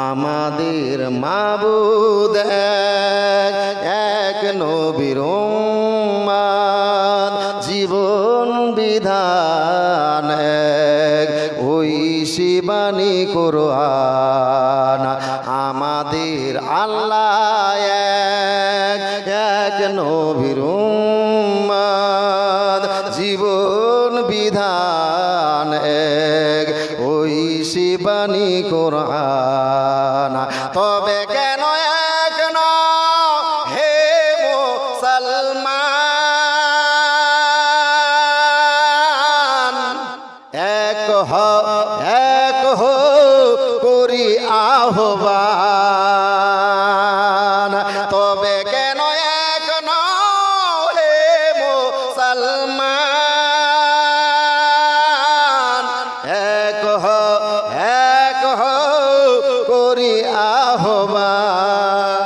আমাদের মাবুদ এক নবীর উম্মত, জীবন বিধান এক, ওই শিবানী কোরআন। আমাদের আল্লাহ এক নবীর উম্মত, জীবন বিধান এক, ওই শিবানী কোরআন। তবে কেন এক হে মুসলমান, এক হো করি আহ্বান। তবে কেন এক হে মুসলমান, এক হো করি আহ্বান।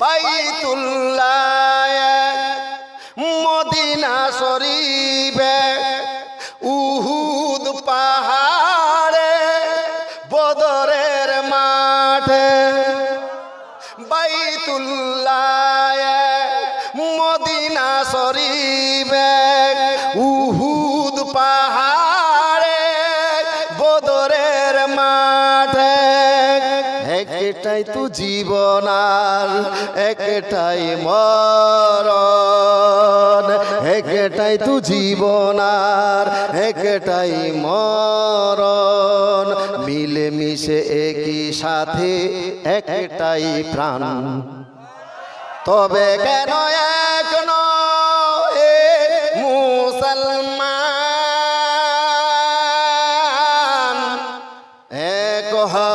বাইতুল্লাহ মদিনা শরীফে, উহুদ পাহাড়ে, বদরের মাঠে। বাইতুল্লাহ মদিনা শরীফে, উহুদ পাহাড়ে, বদরের মাঠে। একটাই তো জীবন আর একটাই মরণ, একটাই তো জীবন আর একটাই মরণ। মিলে মিশে একই সাথে একটাই প্রাণ। তবে কেন এক হে মুসলমান, এক হো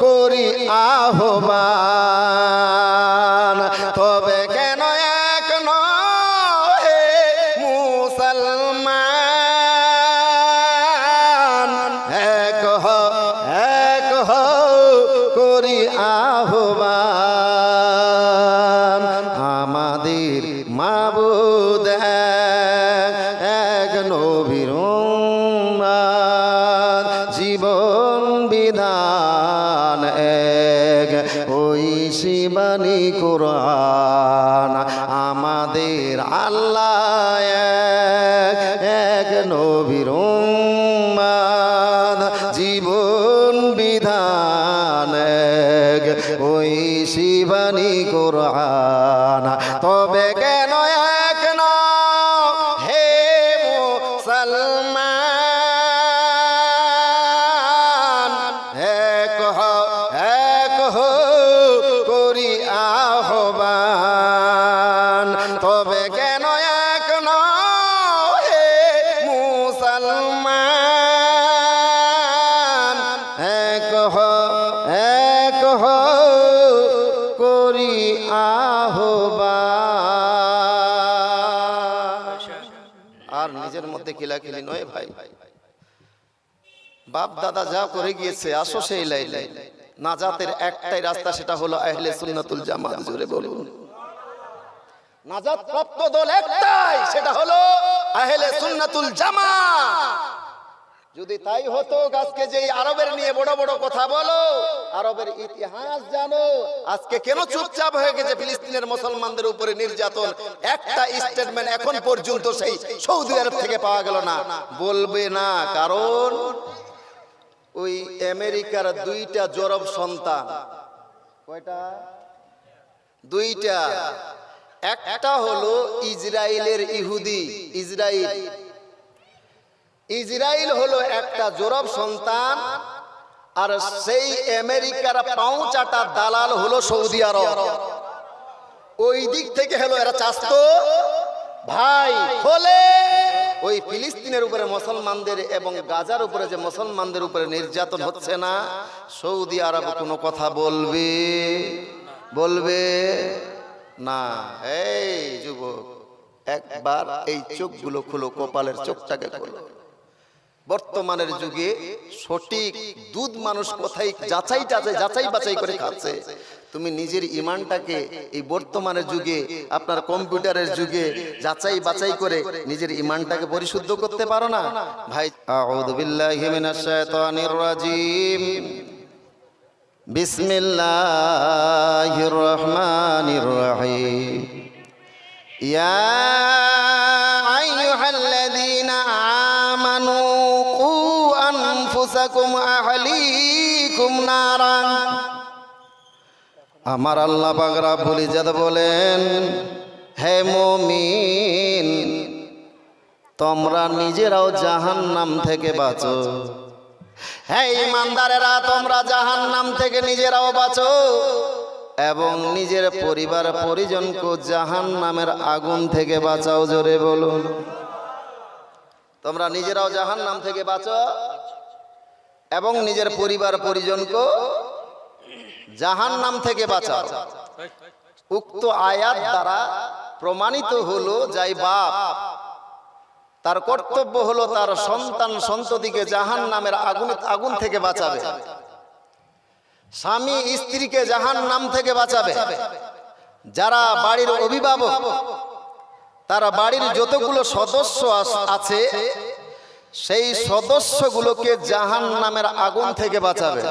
করি আহ্বান। তবে কেন এক হে মুসলমান, এক হো করি আহ্বান। আমাদের মাবুদ এক নবীর উম্মত, জীবন বিধান এক, ওই শিবানী কোরআন। আমাদের আল্লাহ এক নবীর উম্মত, জীবন বিধান এক, ওই শিবানী কোরআন। তবে কেন এক হে মুসলমান, এক হো করি আহ্বান। তবে কেন এক হে মুসলমান, এক হো করি আহ্বান। আর নিজের মধ্যে কিলাকিলি নয় ভাই, বাপ দাদা যা করে গিয়েছে আসো সেই লাইনে। নাজাতের একটাই রাস্তা, সেটা হলো আহলে সুন্নাতুল জামাত। জোরে বলুন। নাজাত প্রাপ্ত দল একটাই, সেটা হলো আহলে সুন্নাতুল জামাত। যদি তাই হতো, আজকে যে আরবের নিয়ে বড় বড় কথা বলো, আরবের ইতিহাস জানো, আজকে কেন চুপচাপ হয়ে গেছে ফিলিস্তিনের মুসলমানদের উপরে নির্যাতন? একটা স্টেটমেন্ট এখন পর্যন্ত সেই সৌদি আরব থেকে পাওয়া গেল না। বলবে না, কারণ ওই আমেরিকার দুইটা জরব সন্তান। কয়টা? দুইটা। একটা হলো ইসরায়েলের ইহুদি। ইসরায়েল হলো একটা জরব সন্তান, আর সেই আমেরিকার পাউচাটা দালাল হলো সৌদি আরব। ওই দিক থেকে হলো এরা চাস্তো ভাই। ফলে ওই ফিলিস্তিনের উপরে মুসলমানদের এবং গাজার উপরে যে মুসলমানদের উপরে নির্যাতন হচ্ছে না, সৌদি আরব কোনো কথা বলবে না। এই যুবক, একবার এই চোখগুলো খুলো, কপালের চোখটাকে খোলো। বর্তমানের যুগে সঠিক দুধ মানুষ কোথায় যাচাই বাছাই করে খাচ্ছে, তুমি নিজের ঈমানটাকে এই বর্তমানের যুগে আপনার কম্পিউটারের যুগে যাচাই বাছাই করে নিজের ঈমানটাকে পরিশুদ্ধ করতে পারো না ভাই। আউযু বিল্লাহি মিনাশ শাইতানির রাজীম। বিসমিল্লাহির রহমানির রহিম। ইয়া আইয়ুহাল্লাযীনা আমানু কু আনফুসাকুম আহলিকুম নারান। আমার আল্লাহ পাক রব্বুল ইজ্জত বলেন, হে মুমিন, তোমরা নিজেরাও জাহান্নাম থেকে বাঁচো। হে ঈমানদারেরা, তোমরা জাহান্নাম থেকে নিজেরাও বাঁচো এবং নিজের পরিবার পরিজনকে জাহান্নামের আগুন থেকে বাঁচাও। জোরে বলুন। তোমরা নিজেরাও জাহান্নাম থেকে বাঁচো এবং নিজের পরিবার পরিজনকে জাহান্নাম থেকে বাঁচাও। উক্ত আয়াত দ্বারা প্রমাণিত হলো, যাই বাপ তার কর্তব্য হলো তার সন্তান সন্ততিকে জাহান্নামের আগুন থেকে বাঁচাবে, স্বামী স্ত্রীকে জাহান্নাম থেকে বাঁচাবে। যারা বাড়ির অভিভাবক তারা বাড়ির যতগুলো সদস্য আছে সেই সদস্যগুলোকে জাহান্নামের আগুন থেকে বাঁচাবে।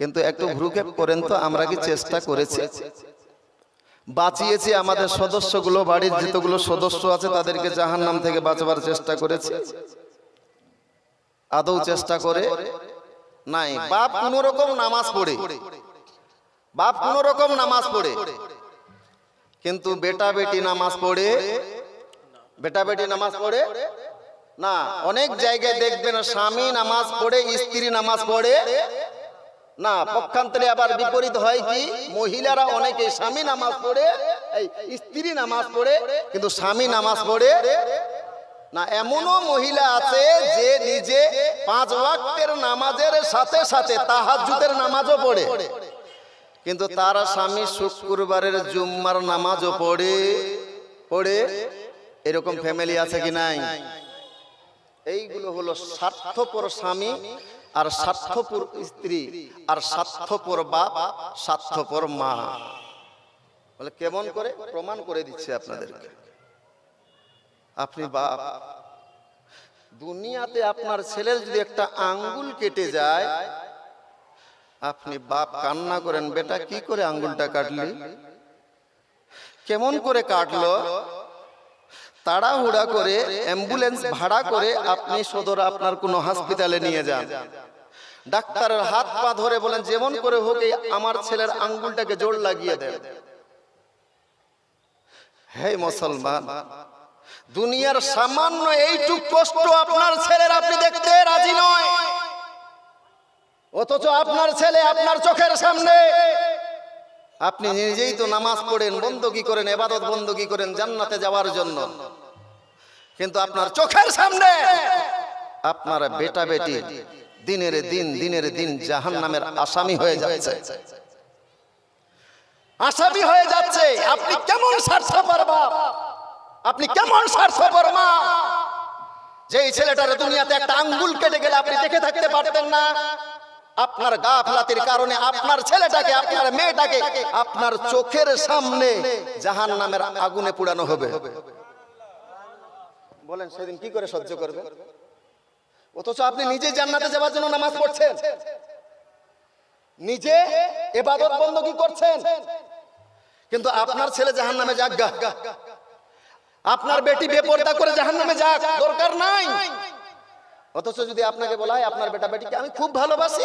কিন্তু একটু ভ্রুক্ষেপ করেন তো, আমরা কি চেষ্টা করেছি? বাঁচিয়েছি আমাদের সদস্যগুলো, বাড়ির যতগুলো সদস্য আছে তাদেরকে জাহান্নাম থেকে বাঁচাবার চেষ্টা করেছি? আদৌ চেষ্টা করে নাই। বাপ কোন রকম নামাজ পড়ে, বাপ কোন রকম নামাজ পড়ে, কিন্তু বেটা বেটি নামাজ পড়ে, বেটা বেটি নামাজ পড়ে না। অনেক জায়গায় দেখবেন স্বামী নামাজ পড়ে, স্ত্রী নামাজ পড়ে না। পক্ষান্তরে আবার বিপরীত হয় কি, মহিলারা অনেকে স্বামী নামাজ পড়ে, স্ত্রী নামাজ পড়ে, কিন্তু স্বামী নামাজ পড়ে না। এমনও মহিলা আছে যে নিজে 5 ওয়াক্তের নামাজের সাথে সাথে তাহাজ্জুদের নামাজও পড়ে, কিন্তু তার স্বামী শুক্রবারের জুম্মার নামাজও পড়ে। এরকম ফ্যামিলি আছে কি নাই? এইগুলো হলো স্বার্থপর স্বামী আর স্বার্থপর স্ত্রী আর স্বার্থপর বাপ, স্বার্থপর মা। বলে কেমন করে? প্রমাণ করে দিচ্ছে আপনাদেরকে। আপনি বাপ, দুনিয়াতে আপনার ছেলের যদি একটা আঙ্গুল কেটে যায়, আপনি বাপ কান্না করেন, বেটা কি করে আঙ্গুলটা কাটলি, কেমন করে কাটলো? তাড়াহুড়া করে অ্যাম্বুলেন্স ভাড়া করে আপনি সদর আপনার কোনো হসপিটালে নিয়ে যান। ডাক্তারের হাত পা ধরে বলেন যেমন করে হোক আমার ছেলের আঙ্গুলটাকে জোড় লাগিয়ে দেন। হে মুসলমান, দুনিয়ার সামান্য এইটুক কষ্ট আপনার ছেলের আপনি দেখতে রাজি নয়, অথচ আপনার ছেলে আপনার চোখের সামনে। আপনি নিজেই তো নামাজ পড়েন, বন্দগি করেন, ইবাদত বন্দগি করেন জান্নাতে যাওয়ার জন্য, কিন্তু আপনার চোখের সামনে আপনার বেটা বেটি দিনের দিন জাহান্নামের আসামি হয়ে যাচ্ছে, আসামি হয়ে যাচ্ছে। আপনি কেমন স্বার্থপর বাপ, আপনি কেমন স্বার্থপর মা, যেই ছেলেটার দুনিয়াতে একটা আঙ্গুল কেটে গেলে আপনি দেখে থাকতে পারতেন না। আপনার গাফলাতির কারণে আপনার ছেলেটাকে, আপনার মেয়েটাকে আপনার চোখের সামনে জাহান্নামের আগুনে পোড়ানো হবে। বলেন সেদিন কি করে সহ্য করবে? অথচ আপনি নিজে জান্নাতে যাওয়ার জন্য নামাজ পড়ছেন, নিজে ইবাদত বندگی করছেন, কিন্তু আপনার ছেলে জাহান্নামে যাক, আপনার বেটি বেপরদা করে জাহান্নামে যাক, দরকার নাই। অথচ যদি আপনাকে বলা হয় আপনার বেটা বেটিকে আমি খুব ভালোবাসি,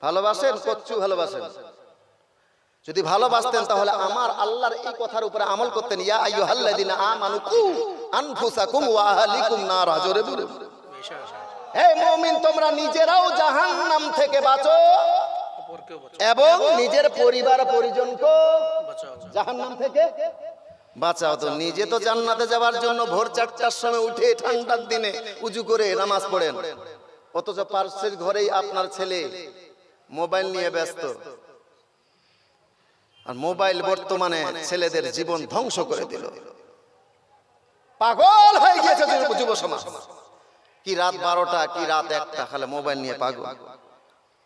ভালোবাসেন, কচ্ছু ভালোবাসেন, যদি ভালোবাসতেন তাহলে আমার আল্লাহর এই কথার উপরে আমল করতেন। ইয়া আইয়ুহাল্লাযীনা আমানু কু আনফুসাকুম ওয়া আহলিকুম নারা। জোরে বলুন, হে মুমিন, তোমরা নিজেরাও জাহান্নাম থেকে বাঁচো এবং নিজের পরিবার পরিজনকে জাহান্নাম থেকে বাঁচাও। তো নিজে তো জান্নাতে যাওয়ার জন্য ভোর 4টার সময় উঠে ঠান্ডার দিনে উজু করে নামাজ পড়েন, অথচ পাশের ঘরেই আপনার ছেলে মোবাইল নিয়ে ব্যস্ত। আর মোবাইল বর্তমানে ছেলেদের জীবন ধ্বংস করে দিল, পাগল হয়ে গিয়েছে যুব সমাজ। কি রাত 12টা, কি রাত 1টা, খালি মোবাইল নিয়ে পাগল।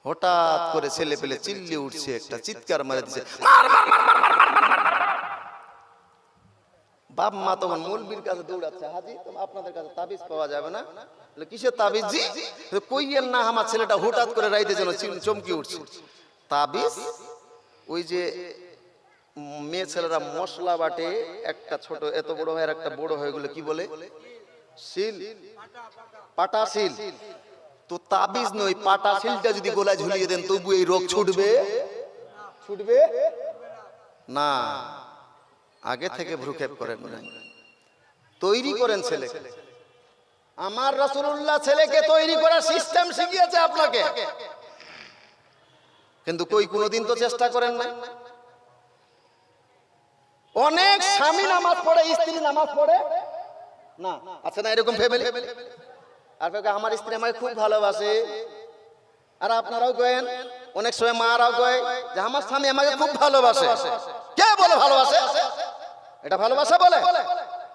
হঠাৎ করে ছেলে পেলে চিল্লি উঠছে, একটা চিৎকার মারে দিচ্ছে, বাপ মা তখন মৌলবীর কাছে দৌড়াচ্ছে, হাজি আপনাদের কাছে তাবিজ পাওয়া যাবে না? কিসের তাবিজ জি? কইয়েন না, আমার ছেলেটা হঠাৎ করে রাইতে যেন চমকি উঠছে। তাবিজ ওই যে মেয়ে ছেলেরা মশলা বাটে, একটা ছোট এত বড় হয় আর একটা বড় হয়ে গেলে কি বলে? শিল, পাটা শিল। তো তাবিজ নয়, পাটা শিলটা যদি গলায় ঝুলিয়ে দেন তবু এই রোগ ছুটবে? ছুটবে না। আগে থেকে ভ্রুক্ষেপ করেন না, তৈরি করেন ছেলেকে। আমার রাসূলুল্লাহ ছেলেকে তৈরি করার সিস্টেম শিখিয়েছে আপনাকে, কিন্তু কই কোনোদিন তো চেষ্টা করেন না। অনেক স্বামী নামাজ পড়ে, স্ত্রী নামাজ পড়ে না, আছে না এরকম ফ্যামিলি? আর আমার স্ত্রী আমাকে খুব ভালোবাসে, আর আপনারাও কয়েন, অনেক সময় মারাও কয় যে আমার স্বামী আমাকে খুব ভালোবাসে। কে বলে ভালোবাসে? এটা ভালোবাসা বলে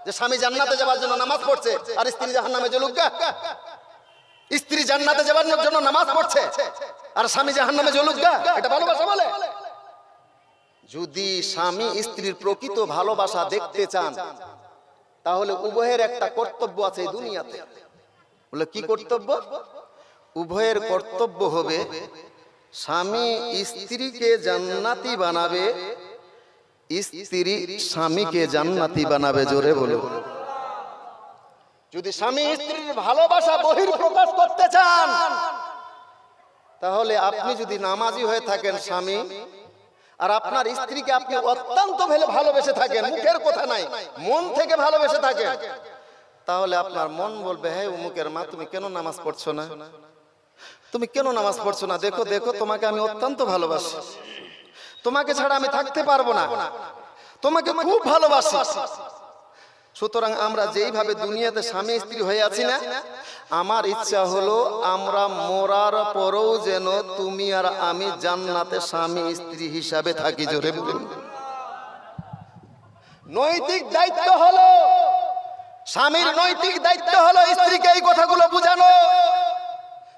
যে স্বামী জান্নাতে যাওয়ার জন্য নামাজ পড়ছে আর স্ত্রী জাহান্নামে জ্বলুক? স্ত্রী জান্নাতে যাওয়ার জন্য নামাজ পড়ছে আর স্বামী জাহান্নামে জ্বলুক? এটা ভালোবাসা বলে? যদি স্বামী স্ত্রীর প্রকৃত ভালোবাসা দেখতে চান তাহলে উভয়ের একটা কর্তব্য আছে এই দুনিয়াতে। বলে কি কর্তব্য? উভয়ের কর্তব্য হবে স্বামী স্ত্রীকে জান্নাতি বানাবে, স্ত্রী স্বামীকে জান্নাতি বানাবে। জোরে বলো। যদি স্বামী স্ত্রীর ভালোবাসা বহিঃপ্রকাশ করতে চান তাহলে আপনি যদি নামাজি হয়ে থাকেন স্বামী, আর আপনার স্ত্রীকে আপনি অত্যন্ত ভালোবেসে থাকেন, মুখের কথা নাই, মন থেকে ভালোবেসে থাকেন, তাহলে আপনার মন বলবে, হ্যাঁ অমুকের মা তুমি কেন নামাজ পড়ছো না? তুমি কেন নামাজ পড়ছো না? দেখো দেখো, তোমাকে আমি অত্যন্ত ভালোবাসি, তোমাকে ছাড়া আমি থাকতে পারবো না, তোমাকে খুব ভালোবাসি। সুতরাং আমরা যেইভাবে দুনিয়াতে স্বামী স্ত্রী হয়ে আছি না, আমার ইচ্ছা হলো আমরা মরার পরেও যেন তুমি আর আমি জান্নাতে স্বামী স্ত্রী হিসাবে থাকি। জোরে বলুন। নৈতিক দায়িত্ব হলো স্বামীর, নৈতিক দায়িত্ব হলো স্ত্রীকে এই কথাগুলো বোঝানো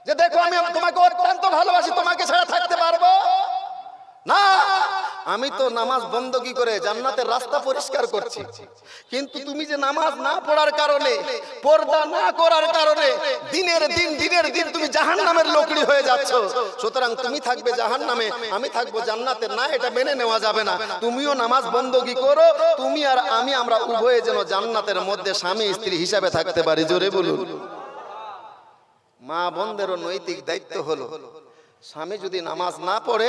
যে দেখো আমি তোমাকে অত্যন্ত ভালোবাসি, তোমাকে ছাড়া থাকতে পারবো না। আমি তো নামাজ বন্ধকি করে জান্নাতের রাস্তা পরিষ্কার করছি, কিন্তু তুমি যে নামাজ না পড়ার কারণে, পর্দা না করার কারণে দিনের দিন তুমি জাহান্নামের লোকড়ি হয়ে যাচ্ছ। সুতরাং তুমি থাকবে জাহান্নামে, আমি থাকবো জান্নাতে। না, এটা মেনে নেওয়া যাবে না। তুমিও নামাজ বন্ধকি করো, তুমি আর আমি, আমরা উভয়ে যেন জান্নাতের মধ্যে স্বামী স্ত্রী হিসাবে থাকতে পারি। জোরে বলুন। মা বোনদেরও নৈতিক দায়িত্ব হলো স্বামী যদি নামাজ না পড়ে,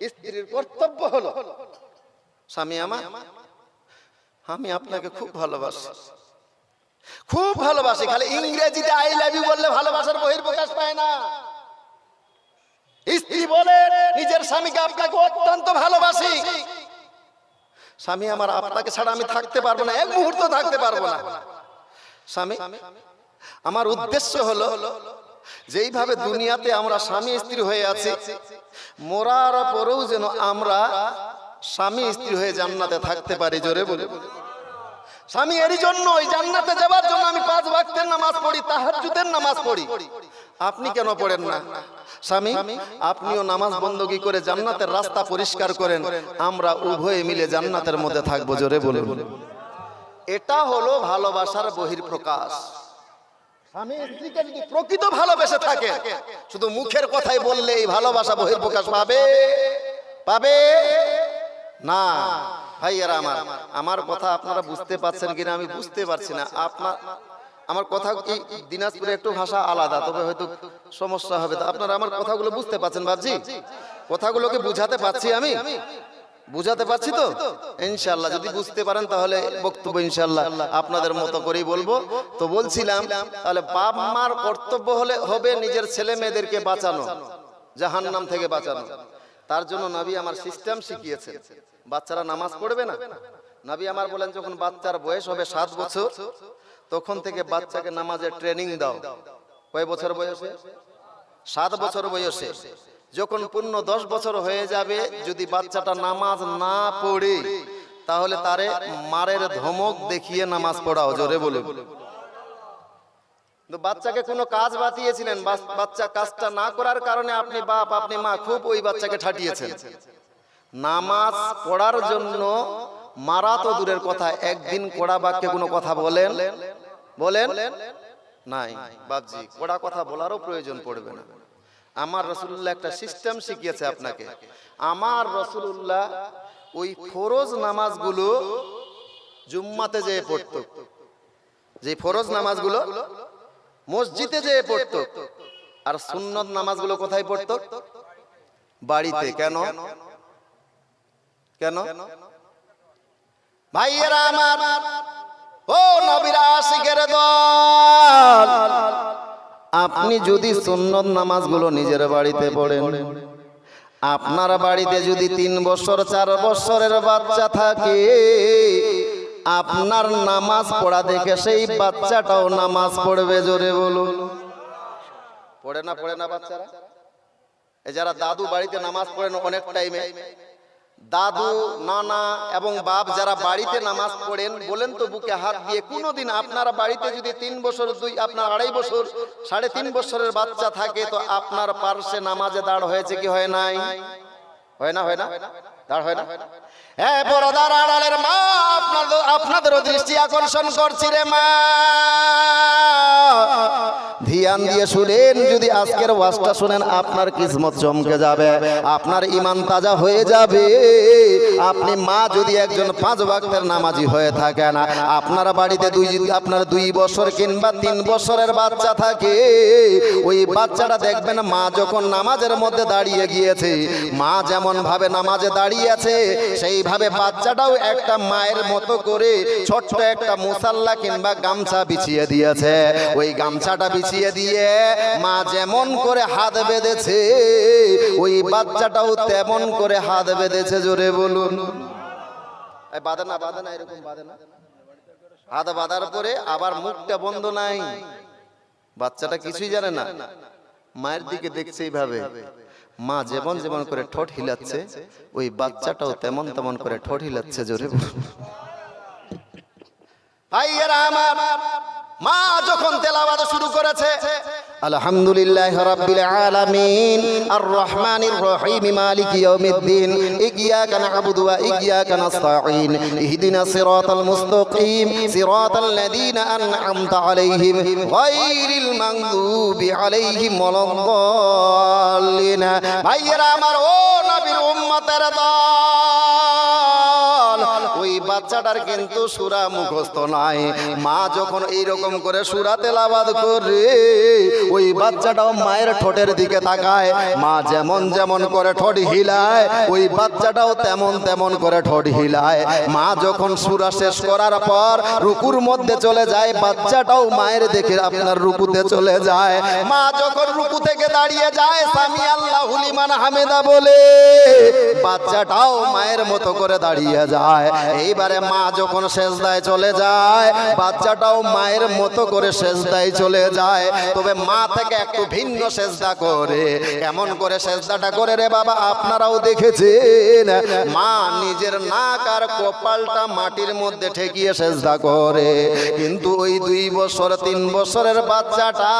স্ত্রীর কর্তব্য হলো, স্বামী আমার, আমি আপনাকে খুব ভালোবাসি, খুব ভালোবাসি। খালি ইংরেজিতে আই লাভ ইউ বললে ভালোবাসার বহিঃপ্রকাশ পায় না। স্ত্রী বলে নিজের স্বামীকে আপনাকে অত্যন্ত ভালোবাসি, স্বামী আমার, আপনাকে ছাড়া আমি থাকতে পারবো না, এক মুহূর্ত থাকতে পারবো না। স্বামী আমার উদ্দেশ্য হলো যেইভাবে দুনিয়াতে আমরা স্বামী স্ত্রী হয়ে আছি, মরার পরেও যেন আমরা স্বামী স্ত্রী হয়ে জান্নাতে থাকতে পারি। জোরে বলে। স্বামী এর জন্য, ওই জান্নাতে যাবার জন্য আমি 5 ওয়াক্তের নামাজ পড়ি, তাহাজ্জুদের নামাজ পড়ি। আপনি কেন পড়েন না? স্বামী আপনিও নামাজ বন্ধকি করে জান্নাতের রাস্তা পরিষ্কার করেন, আমরা উভয়ে মিলে জান্নাতের মধ্যে থাকবো। জোরে বলে। এটা হলো ভালোবাসার বহিঃপ্রকাশ। স্বামী স্ত্রীকে যদি প্রকৃত ভালোবেসে থাকে, শুধু মুখের কথাই বললে এই ভালোবাসা বহিঃপ্রকাশ পাবে না। ভাইয়ারা আমার কথা আপনারা বুঝতে পারছেন কিনা আমি বুঝতে পারছি না। আমার কথা কি দিনাজপুরে একটু ভাষা আলাদা, তবে হয়তো সমস্যা হবে। আপনারা আমার কথাগুলো বুঝতে পারছেন বাবজি? কথাগুলোকে বুঝাতে পারছি, আমি বুঝাতে পারছি তো? ইনশাআল্লাহ যদি বুঝতে পারেন তাহলে বক্তব্য ইনশাআল্লাহ আপনাদের মতো করেই বলবো। তো বলছিলাম, তাহলে বাপ মার কর্তব্য হবে নিজের ছেলে মেয়েদেরকে বাঁচানো, জাহান্নাম থেকে বাঁচানো। তার জন্য নবী আমার সিস্টেম শিখিয়েছেন। বাচ্চারা নামাজ পড়বে না, নবী আমার বলেন যখন বাচ্চার বয়স হবে 7 বছর, তখন থেকে বাচ্চাকে নামাজের ট্রেনিং দাও। কয় বছর বয়সে? 7 বছর বয়সে। যখন পূর্ণ 10 বছর হয়ে যাবে, যদি বাচ্চাটা নামাজ না পড়ে, তাহলে তারে মারের ধমক দেখিয়ে নামাজ পড়াও। জোরে বলুন। কিন্তু বাচ্চাকে কোনো কাজ বাতিয়েছিলেন, বাচ্চা কাজটা না করার কারণে আপনি বাপ আপনি মা খুব ওই বাচ্চাকে ঠাটিয়েছেন। নামাজ পড়ার জন্য মারা তো দূরের কথা, একদিন কোড়া বাক্যে কোনো কথা বলেন নাই বাপজি, কোড়া কথা বলারও প্রয়োজন পড়বে না। আমার রাসূলুল্লাহ একটা সিস্টেম শিখিয়েছে আপনাকে। আমার রাসূলুল্লাহ ওই ফরজ নামাজগুলো জুম্মাতে যেয়ে পড়তো, যে ফরজ নামাজগুলো মসজিদে যেয়ে পড়তো, আর সুন্নত নামাজগুলো কোথায় পড়তো? বাড়িতে। কেন কেন ভাইয়েরা আমার, ও নবীর আশিকের দল, আপনি যদি সুন্নত নামাজগুলো নিজের বাড়িতে পড়েন, আপনার বাড়িতে যদি 3 বছর 4 বছরের বাচ্চা থাকে, আপনার নামাজ পড়া দেখে সেই বাচ্চাটাও নামাজ পড়বে। জোরে বলুন, পড়ে না বাচ্চারা? এই যারা দাদু বাড়িতে নামাজ পড়েন অনেক টাইমে, দাদু নানা এবং বাপ যারা বাড়িতে নামাজ পড়েন, বলেন তো বুকে হাত দিয়ে, কোনদিন আপনারা বাড়িতে যদি 3 বছর আপনার 2.5 বছর 3.5 বছরের বাচ্চা থাকে, তো আপনার পার্শ্বে নামাজে দাঁড় হয়েছে কি হয় নাই? হয় না দাঁড় হয় না? হ্যাঁ, পর্দার আড়ালের মা, আপনাদেরও দৃষ্টি আকর্ষণ করছি রে মা, ধ্যান দিয়ে শুনেন। যদি আজকের ওয়াজটা শুনেন, আপনার কিসমত চমকে যাবে, আপনার ঈমান তাজা হয়ে যাবে। আপনি মা যদি একজন 5 ওয়াক্তের নামাজি হয়ে থাকেন, আপনার বাড়িতে আপনার 2 বছর কিংবা 3 বছরের বাচ্চা থাকে, ওই বাচ্চাটা দেখবেন মা যখন নামাজের মধ্যে দাঁড়িয়ে গিয়েছে, মা যেমন ভাবে নামাজে দাঁড়িয়ে আছে, সেইভাবে বাচ্চাটাও একটা মায়ের মতো করে ছোট্ট একটা মুসাল্লা কিংবা গামছা বিছিয়ে দিয়েছে। ওই গামছাটা বিছিয়ে দিয়ে মা যেমন করে হাত বেঁধেছে, ওই বাচ্চাটাও তেমন করে হাত বেঁধেছে। জোরে বলুন, বাঁধে না এরকম বাঁধে না? হাত বাঁধার পরে আবার মুখটা বন্ধ নাই, বাচ্চাটা কিছুই জানে না, মায়ের দিকে দেখছে এইভাবে। মা যেমন যেমন করে ঠোঁট হিলাচ্ছে, ওই বাচ্চাটাও তেমন তেমন করে ঠোঁট হিলাচ্ছে। জোরে বলুন ভাইয়েরা আমার, মা যখন তেলাওয়াত শুরু করেছে, আলহামদুলিল্লাহি রাব্বিল আলামিন আর রহমানির রহিম মালিকি ইয়াউমিদ্দিন ইয়্যাকা না'বুদু ওয়া ইয়্যাকা নাস্তাঈন ইহদিনাস সিরাতাল মুস্তাকিম সিরাতাল লাযীনা আন'আমতা আলাইহিম গায়রিল মাগদুবি আলাইহিম ওয়ালাদ-দাল্লিন। ভাইয়েরা আমার, ও নবীর উম্মতের দল, ওই বাচ্চাটার কিন্তু সূরা মুখস্থ নাই। মা যখন এইরকম করে সূরা তেলাওয়াত করে, ওই বাচ্চাটাও মায়ের ঠোঁটের দিকে তাকায়। মা যেমন যেমন করে ঠোঁট হিলায়, ওই বাচ্চাটাও তেমন তেমন করে ঠোঁট হিলায়। মা যখন সূরা শেষ করার পর রুকুর মধ্যে চলে যায়, বাচ্চাটাও মায়ের দেখে আপনার রুকুতে চলে যায়। মা যখন রুকু থেকে দাঁড়িয়ে যায়, সামি আল্লাহু লিমান হামিদা বলে, বাচ্চাটাও মায়ের মতো করে দাঁড়িয়ে যায়। এইবারে মা যখন সেজদায় চলে যায়, বাচ্চাটাও মায়ের মতো করে সেজদায় চলে যায়। তবে মা থেকে একটু ভিন্ন সেজদা করে। কেমন করে সেজদাটা করে রে বাবা? আপনারাও দেখেছেন, মা নিজের নাক আর কপালটা মাটির মধ্যে ঠেকিয়ে সেজদা করে। কিন্তু ওই 2 বছর 3 বছরের বাচ্চাটা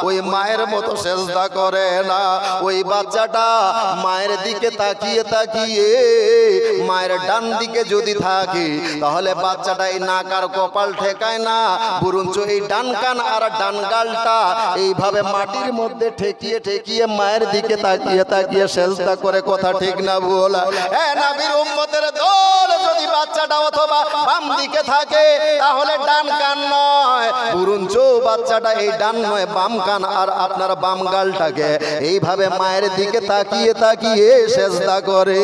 ওই মায়ের মতো সেজদা করে না। ওই বাচ্চাটা মায়ের দিকে তাকিয়ে তাকিয়ে, মায়ের ডান দিকে যদি থাকে, তাহলে বাচ্চাটা এই নাক আর কপাল ঠেকায় না, বরঞ্চ এই ডান কান আর ডান গালটা এইভাবে মাটির মধ্যে ঠেকিয়ে ঠেকিয়ে মায়ের দিকে তাকিয়ে তাকিয়ে সেজদা করে। কথা ঠিক না বলা? নবীর উম্মতের দল, যদি বাচ্চাটা অথবা বাম দিকে থাকে, তাহলে ডান কান নয়, বরঞ্চ বাচ্চাটা এই ডান নয় বাম কান আর আপনার বাম গালটাকে এইভাবে মায়ের দিকে তাকিয়ে তাকিয়ে সেজদা করে।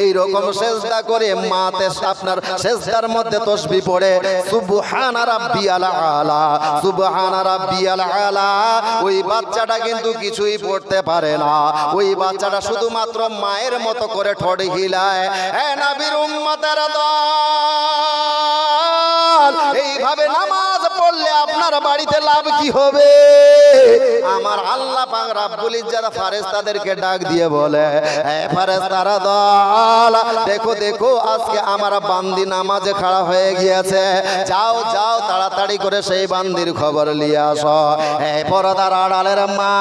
এই রকম সেজদা করে মাতে আপনার সেজদার মধ্যে তাসবিহ পড়ে, সুবহানা রাব্বিয়াল আলা, সুবহানা রাব্বিয়াল আলা। ওই বাচ্চাটা কিন্তু কিছুই পড়তে পারে না। ওই বাচ্চাটা শুধুমাত্র মায়ের মতো করে ঠোঁট হিলায়। নবীর উম্মতের দল, এইভাবে নামাজ পড়লে আপনার আপনার বাড়িতে লাভ কি হবে? আমার আল্লাহ পাক রব্বুল ইজ্জত ফেরেশতাদেরকে ডাক দিয়ে বলে, হে ফেরেশতারা দল, দেখো দেখো আজকে আমার বান্দি নামাজে খাড়া হয়ে গিয়েছে, যাও যাও তাড়াতাড়ি করে সেই বান্দির খবর নিয়ে আসো। হে পর্দার আড়ালের মা,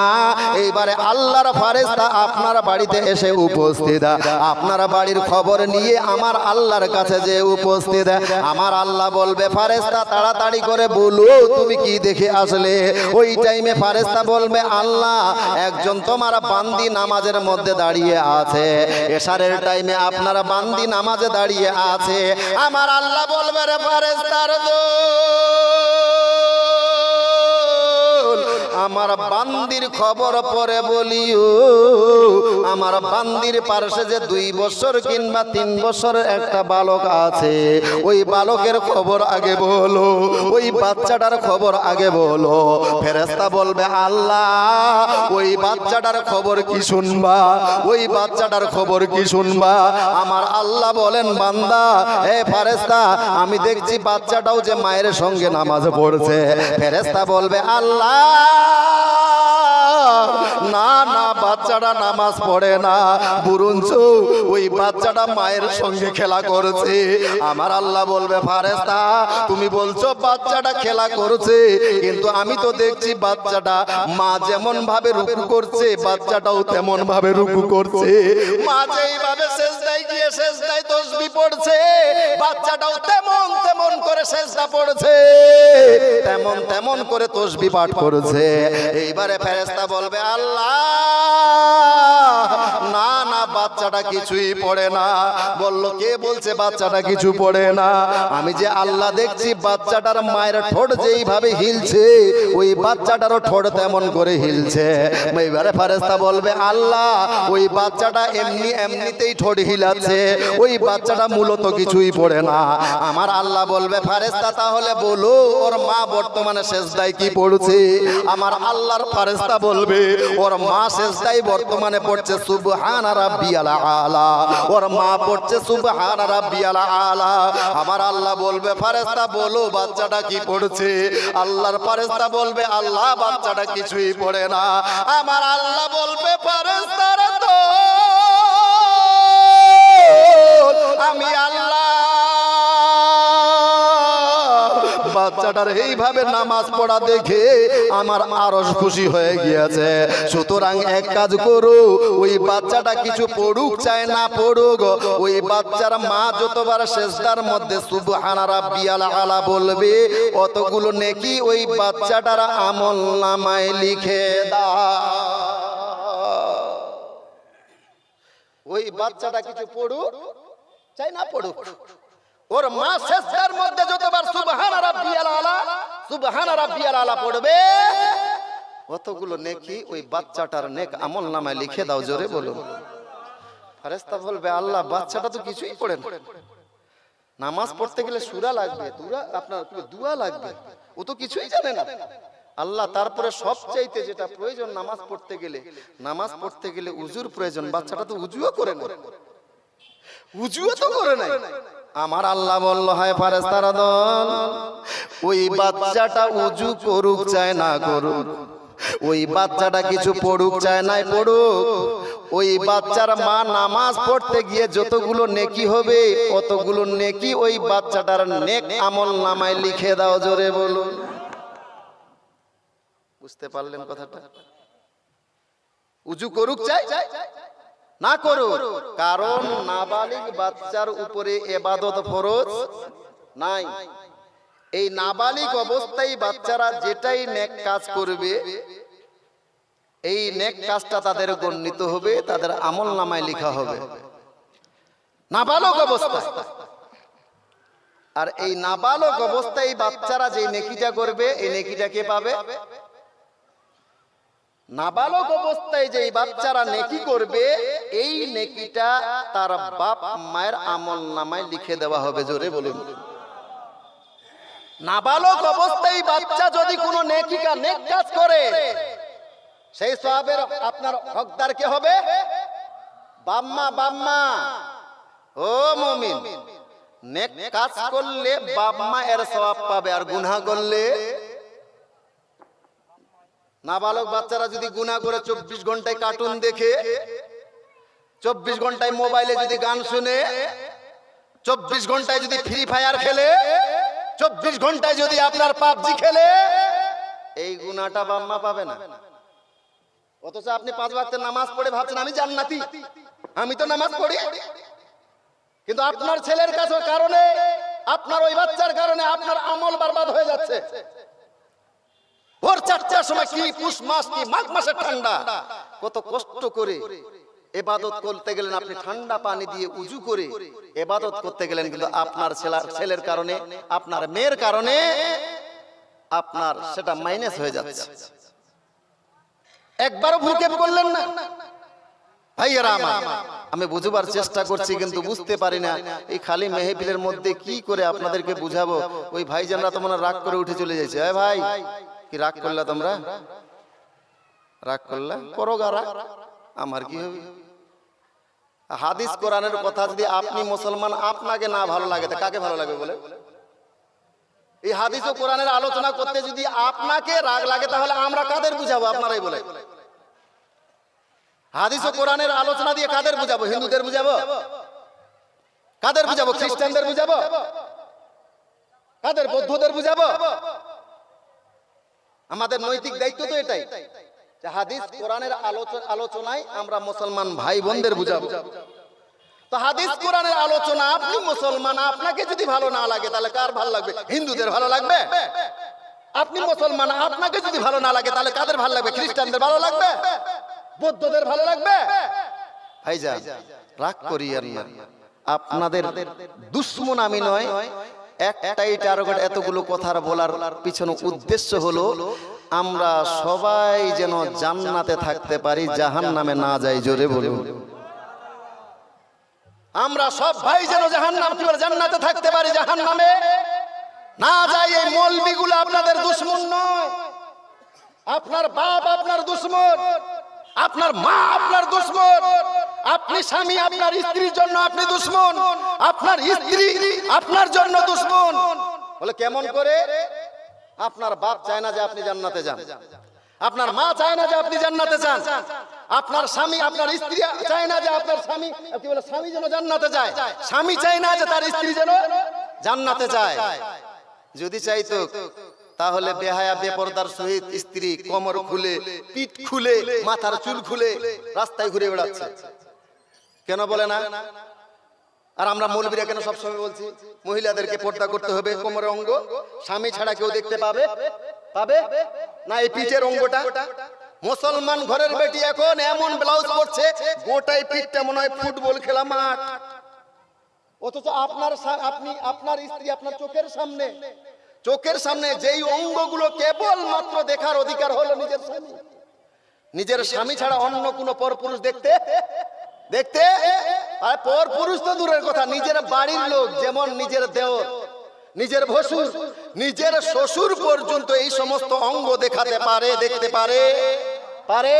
এইবারে আল্লাহর ফেরেশতা আপনার বাড়িতে এসে উপস্থিত, আপনার বাড়ির খবর নিয়ে আমার আল্লাহর কাছে যে উপস্থিত, আমার আল্লাহ বলবে ফেরেশতা তাড়াতাড়ি করে বলো তুমি কি দেখে আসলে? ওই টাইমে ফেরেশতা বলবে আল্লাহ একজন তোমার বান্দি নামাজের মধ্যে দাঁড়িয়ে আছে, এশারের টাইমে আপনার বান্দি নামাজে দাঁড়িয়ে আছে। আমার আল্লাহ বলবে রে ফেরেশতার আমার বান্দির খবর পরে বলিও, আমার বান্দির পাশে যে 2 বছর কিংবা 3 বছরের একটা বালক আছে, ওই বালকের খবর আগে বলো, ওই বাচ্চাটার খবর আগে বলো। ফেরেশতা বলবে আল্লাহ ওই বাচ্চাটার খবর কি শুনবা? ওই বাচ্চাটার খবর কি শুনবা? আমার আল্লাহ বলেন বান্দা, হে ফেরেশতা আমি দেখছি বাচ্চাটাও যে মায়ের সঙ্গে নামাজ পড়ছে। ফেরেশতা বলবে আল্লাহ না না, বাচ্চাটা নামাজ পড়ে না, বরঞ্চ ওই বাচ্চাটা মায়ের সঙ্গে খেলা করছে। আমার আল্লাহ বলবে ফেরেশতা তুমি বলছো বাচ্চাটা খেলা করছে, কিন্তু আমি তো দেখছি বাচ্চাটা মা যেমন ভাবে রুকু করছে বাচ্চাটাও তেমন ভাবে রুকু করছে, মা যেইভাবে সিজদায় গিয়ে সিজদায় তাসবিহ পড়ছে বাচ্চাটাও তেমন তেমন করে সিজদা পড়ছে, তেমন তেমন করে তাসবিহ পাঠ করছে। এইবারে ফেরেশতা বলবে আল্লাহ না না, বাচ্চাটা কিছুই পড়ে না। বলল কে বলছে বাচ্চাটা কিছু পড়ে না? আমি যে আল্লাহ দেখছি বাচ্চাটার মায়ের ঠোঁট যেইভাবে হিলছে ওই বাচ্চাটারও ঠোঁট তেমন করে হিলছে। এইবারে ফেরেশতা বলবে আল্লাহ ওই বাচ্চাটা এমনি এমনিতেই ঠোঁট হিলাচ্ছে, ওই বাচ্চাটা মূলত কিছুই পড়ে না। আমার আল্লাহ বলবে ফেরেশতা তাহলে বলো ওর মা বর্তমানে সিজদায় কি পড়ছে? আমার আল্লাহর ফেরেশতা বলবে ওর মা সিজদায় বর্তমানে পড়ছে সুবহান রাব্বিয়াল আলা, ওর মা পড়ছে সুবহান রাব্বিয়াল আলা। আমার আল্লাহ বলবে ফেরেশতা বলো বাচ্চাটা কি পড়ছে? আল্লাহর ফেরেশতা বলবে আল্লাহ বাচ্চাটা কিছুই পড়ে না। আমার আল্লাহ বলবে ফেরেশতারা তো আমি আল্লাহ বাচ্চাটার এইভাবে নামাজ পড়া দেখে আমার আরশ খুশি হয়ে গিয়েছে। সুতরাং এক কাজ করো, ওই বাচ্চাটা কিছু পড়ুক চাই না পড়ুক, ওই বাচ্চার মা যতবার সিজদার মধ্যে সুবহান রাব্বিয়াল আলা বলবে অতগুলো নেকি ওই বাচ্চাটার আমলনামায় লিখে দাও। ওই বাচ্চাটা কিছু পড়ুক চাই না পড়ুক, ওর মা সিজদার মধ্যে যতবার সুবহান রাব্বিয়াল আলা সুবহান রাব্বিয়াল আলা পড়বে অতগুলো নেকি ওই বাচ্চাটার নেক আমলনামায় লিখে দাও। জোরে বলুন। ফেরেশতা বলবে আল্লাহ বাচ্চাটা তো কিছুই পড়ে না, নামাজ পড়তে গেলে সূরা লাগবে, আপনার দুয়া লাগবে, ও তো কিছুই জানে না। আল্লাহ তারপরে সবচাইতে যেটা প্রয়োজন নামাজ পড়তে গেলে উজুর প্রয়োজন, বাচ্চাটা তো উজুও করে না, উজুও তো করে নাই। আমার আল্লাহ বলল হয় ফেরেশতারা দল ওই বাচ্চাটা উজু করুক চায় না করুক, ওই বাচ্চাটা কিছু পড়ুক চায় নাই পড়ুক, ওই বাচ্চার মা নামাজ পড়তে গিয়ে যতগুলো নেকি হবে অতগুলো নেকি ওই বাচ্চাটার নেক আমলনামায় লিখে দাও। জোরে বলুন। বুঝতে পারলেন কথাটা? উজু করুক চাই না করুক, কারণ নাবালিগ বাচ্চার উপরে ইবাদত ফরজ নাই। এই নাবালিগ অবস্থায় বাচ্চারা যেটাই নেক কাজ করবে এই নেক কাজটা তাদের গণ্যিত হবে, তাদের আমলনামায় লেখা হবে নাবালক অবস্থায়। আর এই নাবালক অবস্থায় বাচ্চারা যে নেকিটা করবে এই নেকিটা কে পাবে? নাবালক অবস্থায় যে বাচ্চারা নেকি করবে এই নেকিটা তার বাপ মায়ের আমলনামায় লিখে দেওয়া হবে। জোরে বলুন। নাবালক অবস্থায় বাচ্চা যদি কোনো নেক কাজ করে সেই সওয়াবের আপনার হকদার কে হবে? বাম্মা। ও মুমিন, নেক কাজ করলে বাপ মা এর সওয়াব পাবে, আর গুনাহ করলে নাবালক বাচ্চারা যদি গুনাহ করে 24 ঘন্টায় কার্টুন দেখে, 24 ঘন্টায় মোবাইলে যদি গান শুনে, 24 ঘন্টায় যদি ফ্রি ফায়ার খেলে, 24 ঘন্টায় যদি আপনার পাবজি খেলে, এই গুনাহটা বাম্মা পাবে না। অথচ আপনি 5 ওয়াক্তের নামাজ পড়ে ভাবছেন আমি জান্নাতি, আমি তো নামাজ পড়ি, কিন্তু আপনার ছেলের কারণে, আপনার ওই বাচ্চার কারণে আপনার আমল বরবাদ হয়ে যাচ্ছে। ভোর 4টার সময় কি পুষ মাস কি মাঘ মাসের ঠান্ডা, কত কষ্ট করে ইবাদত করতে গেলেন, আপনি ঠান্ডা পানি দিয়ে উযু করে ইবাদত করতে গেলেন, কিন্তু আপনার ছেলের কারণে, আপনার মেয়ের কারণে আপনার সেটা মাইনাস হয়ে যাচ্ছে। একবারও ভুলক্ষেপ করলেন না। ভাইয়েরা আমার, আমি বুঝবার চেষ্টা করছি কিন্তু বুঝতে পারি না এই খালি মেহফিলের মধ্যে কি করে আপনাদেরকে বুঝাবো। ওই ভাইজানরা তো মনে রাগ করে উঠে চলে যাচ্ছে। ভাই কি রাগ করলা তোমরা? রাগ করলা, করো গারা, আমার কি হবে? হাদিস কোরআনের কথা যদি আপনি মুসলমান আপনাকে না ভালো লাগে তা কাকে ভালো লাগবে বলে? এই হাদিস ও কোরআনের আলোচনা করতে যদি আপনাকে রাগ লাগে তাহলে আমরা কাদের বুঝাবো? আপনারাই বলে। হাদিস ও কোরআনের আলোচনা দিয়ে কাদের বুঝাবো? হিন্দুদের বুঝাবো? কাদের বুঝাবো? খ্রিস্টানদের বুঝাবো? কাদের? বৌদ্ধদের বুঝাবো? আমাদের নৈতিক দায়িত্ব তো এটাই যে হাদিস কোরআনের আলোচনায় আমরা মুসলমান ভাই বোনদের বুঝাবো। তো হাদিস কোরআনের আলোচনা আপনি মুসলমান, আপনাকে যদি ভালো না লাগে তাহলে কার ভালো লাগবে? হিন্দুদের ভালো লাগবে? আপনি মুসলমান, আপনাকে যদি ভালো না লাগে তাহলে কাদের ভালো লাগবে? খ্রিস্টানদের ভালো লাগবে? বৌদ্ধদের ভালো লাগবে? ভাইজান রাগ করিয়েন না, আপনাদের দুশমন আমি নয়। একটাই টার্গেট, এতগুলো কথার বলার পিছনে উদ্দেশ্য হলো আমরা সবাই যেন জান্নাতে থাকতে পারি, জাহান্নামে না যাই। জোরে বলুন। আমরা সব ভাই যেন জান্নাতে থাকতে পারি, জাহান্নামে না যাই। এই মৌলবিগুলো আপনাদের দুশমন নয়। আপনার বাপ আপনার দুশমন, আপনার মা আপনার দুশমন, আপনি স্বামী আপনার স্ত্রীর জন্য আপনি দুশমন, আপনার স্ত্রী আপনার জন্য দুশমন। বলে কেমন করে? আপনার বাপ চায় না যে আপনি জান্নাতে যান, আপনার মা চায় না যে আপনি জান্নাতে যান, আপনার স্বামী আপনার স্ত্রী চায় না যে আপনার স্বামী কি বলে স্বামী যেন জান্নাতে যায়, স্বামী চায় না যে তার স্ত্রী যেন জান্নাতে যায়। যদি চাইতো তাহলে বেহায়া বেপরদার সহিত স্ত্রী কোমর খুলে, পিঠ খুলে, মাথার চুল খুলে রাস্তায় ঘুরে বেড়াচ্ছে। কেন বলে না? আর আমরা মৌলবীরা কেন সবসময় বলছি মহিলাদেরকে পর্দা করতে হবে? কোমরের অঙ্গ স্বামী ছাড়া কেউ দেখতে পাবে না? এই পিঠের অঙ্গটা, মুসলমান ঘরের বেটি এখন এমন ব্লাউজ পরছে গোটাই পিঠটা মনে হয় ফুটবল খেলা মাঠ। অথচ আপনার স্ত্রী আপনার চোখের সামনে যেই অঙ্গগুলো কেবল মাত্র দেখার অধিকার হলো নিজের স্বামী ছাড়া অন্য কোনো পরপুরুষ দেখতে আর পরপুরুষ তো দূরের কথা, নিজের বাড়ির লোক যেমন নিজের দেওর, নিজের ভসুর, নিজের শ্বশুর পর্যন্ত এই সমস্ত অঙ্গ দেখাতে পারে, দেখতে পারে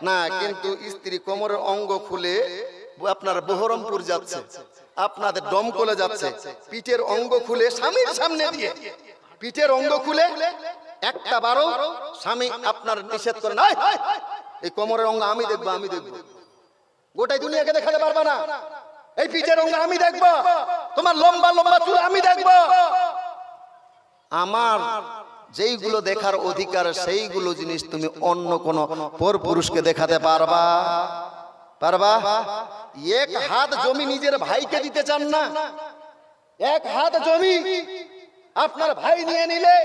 না। কিন্তু স্ত্রী কোমরের অঙ্গ খুলে আপনার বহরমপুর যাচ্ছে, আপনাদের দমকলে যাচ্ছে, পিঠের অঙ্গ খুলে স্বামীর সামনে দিয়ে পিঠের অঙ্গ খুলে একটা বারো স্বামী আপনার নিষেধ করে না, এই কোমরের অঙ্গ আমি দেখবো, গোটাই দুনিয়াকে দেখাতে পারবা না। এই পিঠের অঙ্গ আমি দেখবো, তোমার লম্বা লম্বা চুল আমি দেখবো। আমার যেইগুলো দেখার অধিকার সেইগুলো জিনিস তুমি অন্য কোন পরপুরুষকে দেখাতে পারবা? এক হাত জমি নিজের ভাইকে দিতে চান না? এক হাত জমি আপনার ভাই নিয়ে নিলে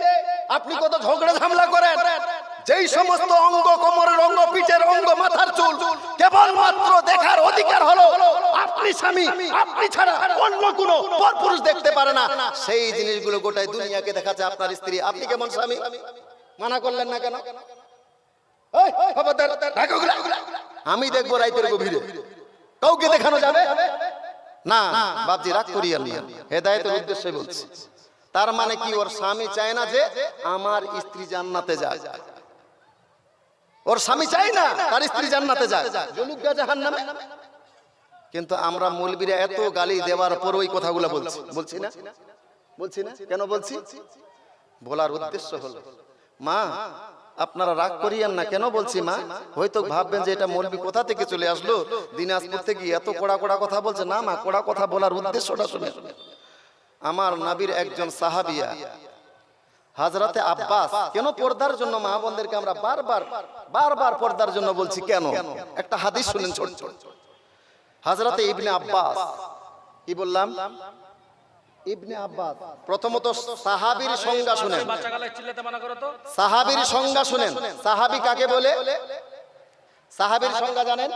আপনি কত ঝগড়া ঝামেলা করেন। যেই সমস্ত অঙ্গ, কোমরের অঙ্গ, পিঠের অঙ্গ, মাথার চুল কেবলমাত্র দেখার অধিকার হলো আপনি স্বামী, আপনি ছাড়া অন্য কোনো পরপুরুষ দেখতে পারে না, সেই জিনিসগুলো গোটাই দুনিয়াকে দেখাচ্ছে আপনার স্ত্রী। আপনি কেমন স্বামী? মানা করলেন না কেন? আমি দেখবো রাইতের গভীরে, কাউকে দেখানো যাবে না? বাপজি রাগ করিয়েন না, হেদায়েতের উদ্দেশ্যে বলছি। তার মানে কি ওর স্বামী চায় না যে আমার স্ত্রী জান্নাতে যায়? ওর স্বামী চায় না তার স্ত্রী জান্নাতে যায়, জ্বলুক গা জাহান্নামে। কিন্তু আমরা মৌলবীরা এত গালি দেওয়ার পর ওই কথাগুলো বলছি না? কেন বলছি? বলার উদ্দেশ্য হলো মা আপনারা রাগ করিয়েন না, কেন বলছি মা, হয়তো ভাববেন যে এটা মৌলবি কোথা থেকে চলে আসলো, দিনাজপুর থেকে এত কড়া কড়া কথা বলছে। না মা, কড়া কথা বলার উদ্দেশ্যটা শুনে। আমার নবীর একজন সাহাবিয়া হযরতে আব্বাস, কেন পর্দার জন্য মা বোনদেরকে আমরা বারবার পর্দার জন্য বলছি কেন, একটা হাদিস শুনেন ছোট ছোট। হযরতে ইবনে আব্বাস, কি বললাম, ইবনে আব্বাস। প্রথমত সাহাবীর সংজ্ঞা শুনেন, সাহাবীর সংজ্ঞা শুনেন। সাহাবী কাকে বলে? সাহাবীর সংজ্ঞা জানেন?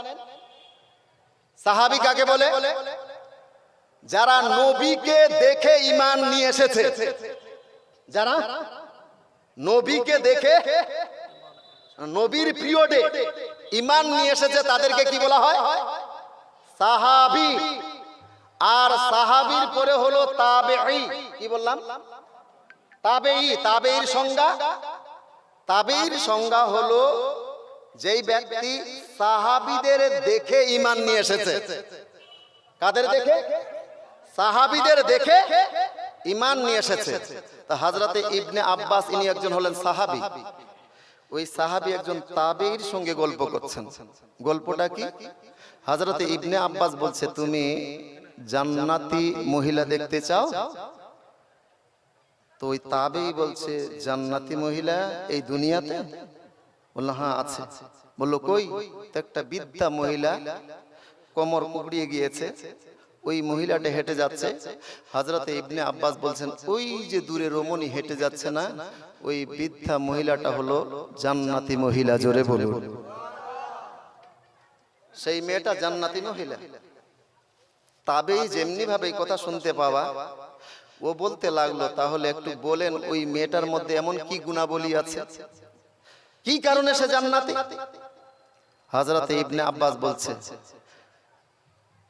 সাহাবী কাকে বলে? যারা নবীকে দেখে ঈমান নিয়ে এসেছে, যারা নবীকে দেখে নবীর পিরিয়ডে ঈমান নিয়ে এসেছে, তাদেরকে কি বলা হয়? সাহাবী। আর সাহাবীর পরে হলো তাবেঈ। কি বললাম? তাবেঈ। তাবেঈর সংজ্ঞা, তাবেঈর সংজ্ঞা হলো যেই ব্যক্তি সাহাবীদের দেখে ঈমান নিয়ে এসেছে। কাদের দেখে? সাহাবীদের দেখে ঈমান নিয়ে এসেছে। তা হযরতে ইবনে আব্বাস ইনি একজন হলেন সাহাবী। ওই সাহাবী একজন তাবেঈর সঙ্গে গল্প করছেন। গল্পটা কি? হযরতে ইবনে আব্বাস বলছে, তুমি জান্নাতি মহিলা দেখতে চাও? তো ওই তাবেঈ বলছে, জান্নাতি মহিলা এই দুনিয়াতে? বললো হ্যাঁ আছে। বললো কই? তো একটা বৃদ্ধা মহিলা, কোমর কুকড়িয়ে গিয়েছে, ওই মহিলাটা হেঁটে যাচ্ছে। হযরতে ইবনে আব্বাস বলছেন, ওই যে দূরে রমণী হেঁটে যাচ্ছে না, ওই বৃদ্ধা মহিলাটা হলো জান্নাতি মহিলা। জোরে বলুন। সেই মেয়েটা জান্নাতি মহিলা। তাবেঈ যেমনি ভাবে এই কথা শুনতে পাওয়া, ও বলতে লাগলো, তাহলে একটু বলেন ওই মেয়েটার মধ্যে এমন কি গুণাবলী আছে, কি কারণে সে জান্নাতি? হযরতে ইবনে আব্বাস বলছে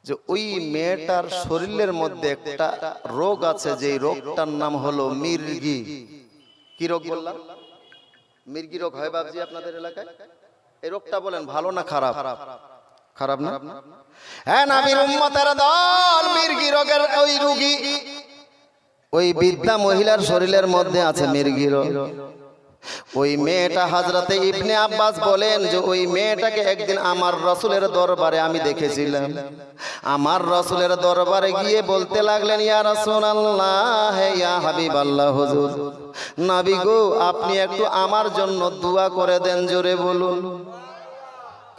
যে ওই মেয়েটার শরীরের মধ্যে একটা রোগ আছে, যে রোগটার নাম হলো মির্গি। কি রোগ বললাম? মির্গি রোগ হয় বাবজি আপনাদের এলাকায়? এই রোগটা বলেন ভালো না খারাপ? খারাপ না? হ্যাঁ, নবীর উম্মতের দল, মির্গি রোগের ওই রোগী। ওই বৃদ্ধা মহিলার শরীরের মধ্যে আছে মির্গি রোগ। ওই মেয়েটা, হযরতে ইবনে আব্বাস বলেন যে ওই মেয়েটাকে একদিন আমার রাসূলের দরবারে আমি দেখেছিলাম। আমার রাসূলের দরবারে গিয়ে বলতে লাগলেন, ইয়া রাসূলুল্লাহ, ইয়া হাবিবাল্লাহ, হুজুর নবী গো, আপনি একটু আমার জন্য দোয়া করে দেন। জোরে বলুন।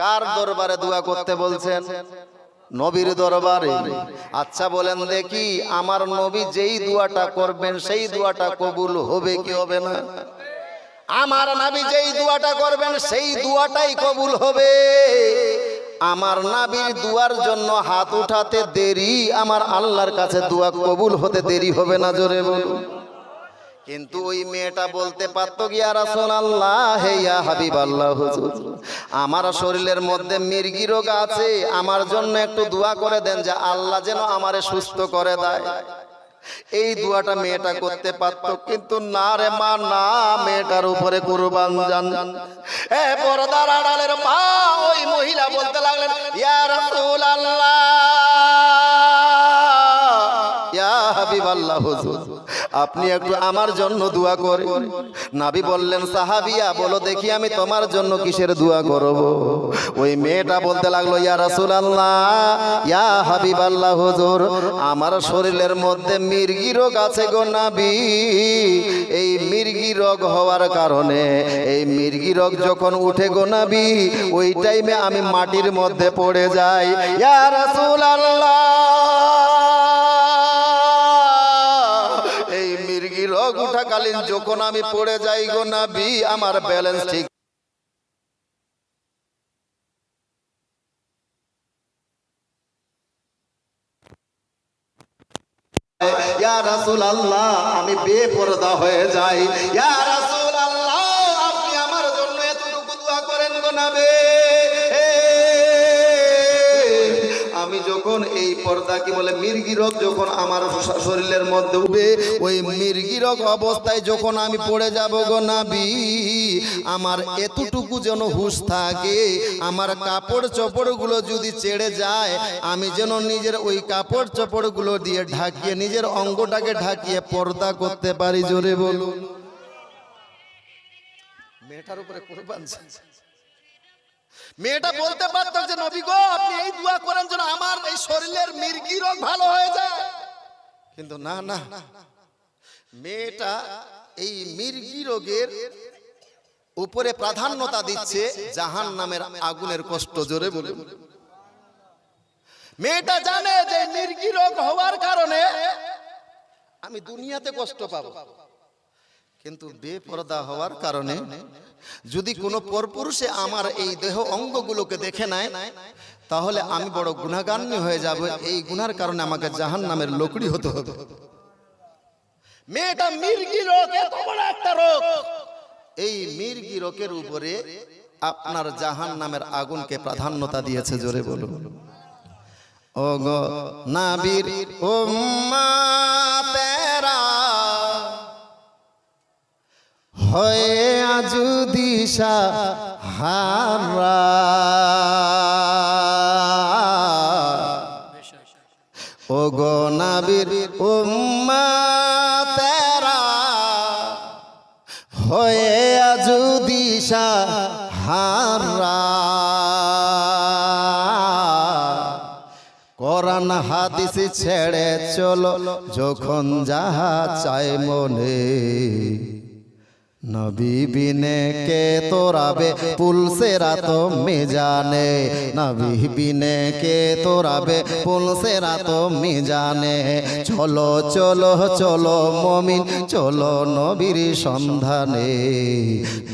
কার দরবারে দোয়া করতে বলছেন? নবীর দরবারে। আচ্ছা বলেন দেখি, আমার নবী যেই দোয়াটা করবেন সেই দোয়াটা কবুল হবে কি হবে না? আমার নবী যেই দোয়াটা করবেন সেই দোয়াটাই কবুল হবে। আমার নবীর দুয়ার জন্য হাত উঠাতে দেরি, আমার আল্লাহর কাছে দোয়া কবুল হতে দেরি হবে না। জোরে বলুন। কিন্তু ওই মেয়েটা বলতে পারতো, ইয়া রাসূলুল্লাহ, ইয়া হাবিবাল্লাহ, হুজুর আমার শরীরের মধ্যে মির্গি রোগ আছে, আমার জন্য একটু দোয়া করে দেন যে আল্লাহ যেন আমারে সুস্থ করে দেয়। এই দোয়াটা মেয়েটা করতে পারতো, কিন্তু না রে মা, না, মেয়েটার উপরে কুরবান জান। এ পর্দার আড়ালের মা, ওই মহিলা বলতে লাগলেন, ইয়া রাসূলুল্লাহ, ইয়া হাবিবাল্লাহ, হুজুর আপনি একটু আমার জন্য দোয়া করেন। নবী বললেন, সাহাবিয়া বলো দেখি আমি তোমার জন্য কিসের দোয়া করব? ওই মেয়েটা বলতে লাগলো, ইয়া রাসূলুল্লাহ, ইয়া হাবিবাল্লাহ, হুজুর আমার শরীরের মধ্যে মির্গি রোগ আছে গো নবী। এই মির্গি রোগ হওয়ার কারণে, এই মির্গি রোগ যখন উঠে গো নবী, ওই টাইমে আমি মাটির মধ্যে পড়ে যাই। ইয়া রাসূলুল্লাহ, রোগ উঠাকালীন যখন আমি পড়ে যাই গো নবী, আমার ব্যালেন্স ঠিক। ইয়া রাসূলুল্লাহ, আমি বেপরদা হয়ে যাই। ইয়া রাসূলুল্লাহ, আপনি আমার জন্য এতটুকু দোয়া করেন গো নবী। আমি যখন এই পর্দা কি বলে মির্গি রোগ যখন আমার শরীরের মধ্যে উঠবে, ওই মির্গি রোগ অবস্থায় যখন আমি পড়ে যাব গো নবী, আমার এতটুকু যেন হুঁশ থাকে, আমার কাপড় চোপড়গুলো যদি ছেড়ে যায়, আমি যেন নিজের ওই কাপড় চোপড়গুলো দিয়ে ঢাকিয়ে নিজের অঙ্গটাকে ঢাকিয়ে পর্দা করতে পারি। জোরে বলুন। মেয়েটার উপরে কুরবান। মেয়েটা বলতে পারতো যে নবী গো আপনি এই দোয়া করেন যেন আমার এই শরীরের মির্গি রোগ ভালো হয়ে যায়, কিন্তু না না, মেয়েটা এই মির্গি রোগের উপরে প্রাধান্যতা দিচ্ছে জাহান্নামের আগুনের কষ্ট। জোরে বলুন। মেয়েটা জানে যে মির্গি রোগ হওয়ার কারণে আমি দুনিয়াতে কষ্ট পাবো, কিন্তু বেপরদা হওয়ার কারণে যদি কোনো পরপুরুষে আমার এই দেহ অঙ্গগুলোকে দেখে নেয় তাহলে আমি বড় গুনাহগার হয়ে যাব, এই গুনার কারণে আমাকে জাহান্নামের লোকড়ি হতে হবে। মেয়েটা মির্গি রোগ এত বড় একটা রোগ, এই মির্গি রোগের উপরে আপনার জাহান্নামের আগুনকে প্রাধান্যতা দিয়েছে। জোরে বলুন। ও গো নবীর উম্মতেরা হয়ে আজ দিশাহারা, ও গো নবীর উম্মতেরা হয়ে আজ দিশাহারা, কোরআন হাদিস ছেড়ে চলো যখন যাহা চায় মনে, নবী বিনে কে তোরাবে পুলসেরা তো মিজানে, নবী বিনে কে তোরাবে পুলসেরা তো মিজানে। চলো চলো চলো মুমিন চলো নবীর সন্ধানে,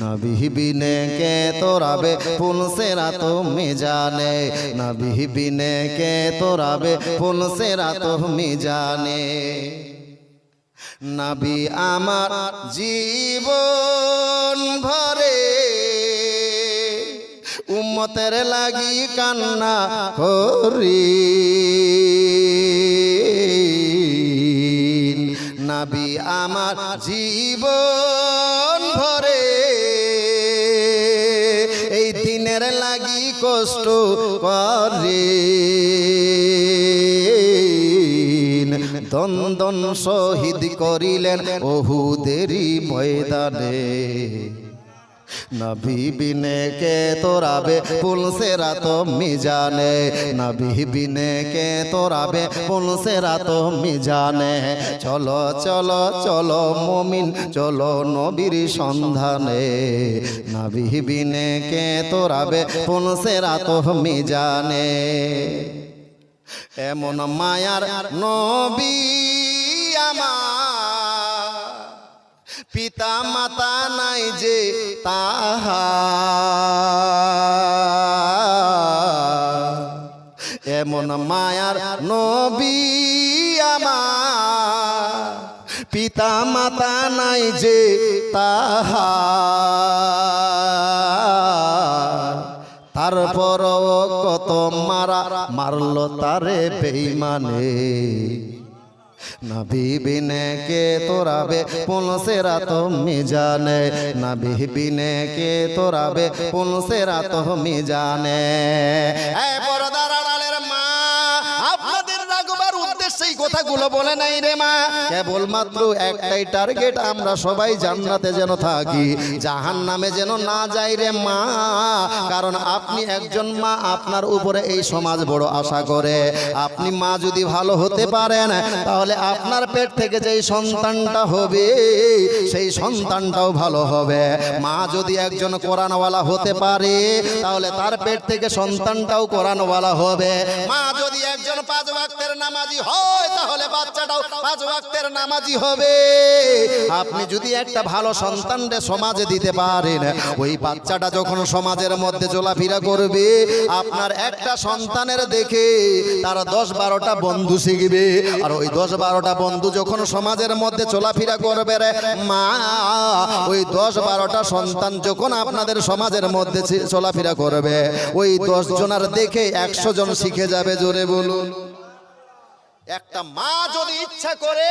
নবী বিনে কে তোরাবে পুলসেরা তো মিজানে, নবী বিনে কে তোরাবে পুলসেরা তো মিজানে। নবী আমার জীবন ভরে উম্মতের লাগি কান্না করি, নবী আমার জীবন ভরে এই দিনের লাগি কষ্ট করে, দন্দন শহীদ করিলেন ওহুদেরই ময়দানে, নবী বিনে কে তোরাবে পুলসেরা তো মিজানে, নবী বিনে কে তোরাবে পুলসেরা তো মিজানে। চলো চলো চলো মুমিন চলো নবীর সন্ধানে, নবী বিনে কে তোরাবে পুলসেরা তো মিজানে। এমন মায়ার নবী আমার পিতা মাতা নাই যে তাহার, এমন মায়ার নবী আমার পিতা মাতা নাই যে তাহার, তারপরও কত মারা মারলো তারে বেঈমানে, নবী বিনে কে তোরাবে পুলসেরা তো মিজানে, নবী বিনে কে তোরাবে পুলসেরা তো মিজানে। এই পর্দার আড়ালের মা আপনাদের রাগবার উদ্দেশ্যে এই কথাগুলো বলে নাই রে মা, কেবলমাত্র একটাই টার্গেট, আমরা সবাই জান্নাতে যেন থাকি, জাহান্নামে যেন না যাই রে মা। কারণ আপনি একজন মা, আপনার উপরে এই সমাজ বড় আশা করে। আপনি মা যদি ভালো হতে পারেন তাহলে আপনার পেট থেকে যেই সন্তানটা হবে সেই সন্তানটাও ভালো হবে। মা যদি একজন কোরআনওয়ালা হতে পারে তাহলে তার পেট থেকে সন্তানটাও কোরআনওয়ালা হবে। মা যদি একজন 5 ওয়াক্তের নামাজি হয় তাহলে বাচ্চাটাও 5 ওয়াক্তের নামাজি হবে। আপনি যদি একটা ভালো সন্তানকে সমাজে দিতে পারেন, ওই বাচ্চাটা যখন সমাজের মধ্যে চলাফেরা করবে আপনার একটা সন্তানের দেখে তার 10-12টা বন্ধু শিখবে, আর ওই 10-12টা বন্ধু যখন সমাজের মধ্যে চলাফেরা করবে রে মা, ওই 10-12টা সন্তান যখন আপনাদের সমাজের মধ্যে চলাফেরা করবে ওই 10 জনের দেখে 100 জন শিখে যাবে। জোরে বলুন। একটা মা যদি ইচ্ছা করে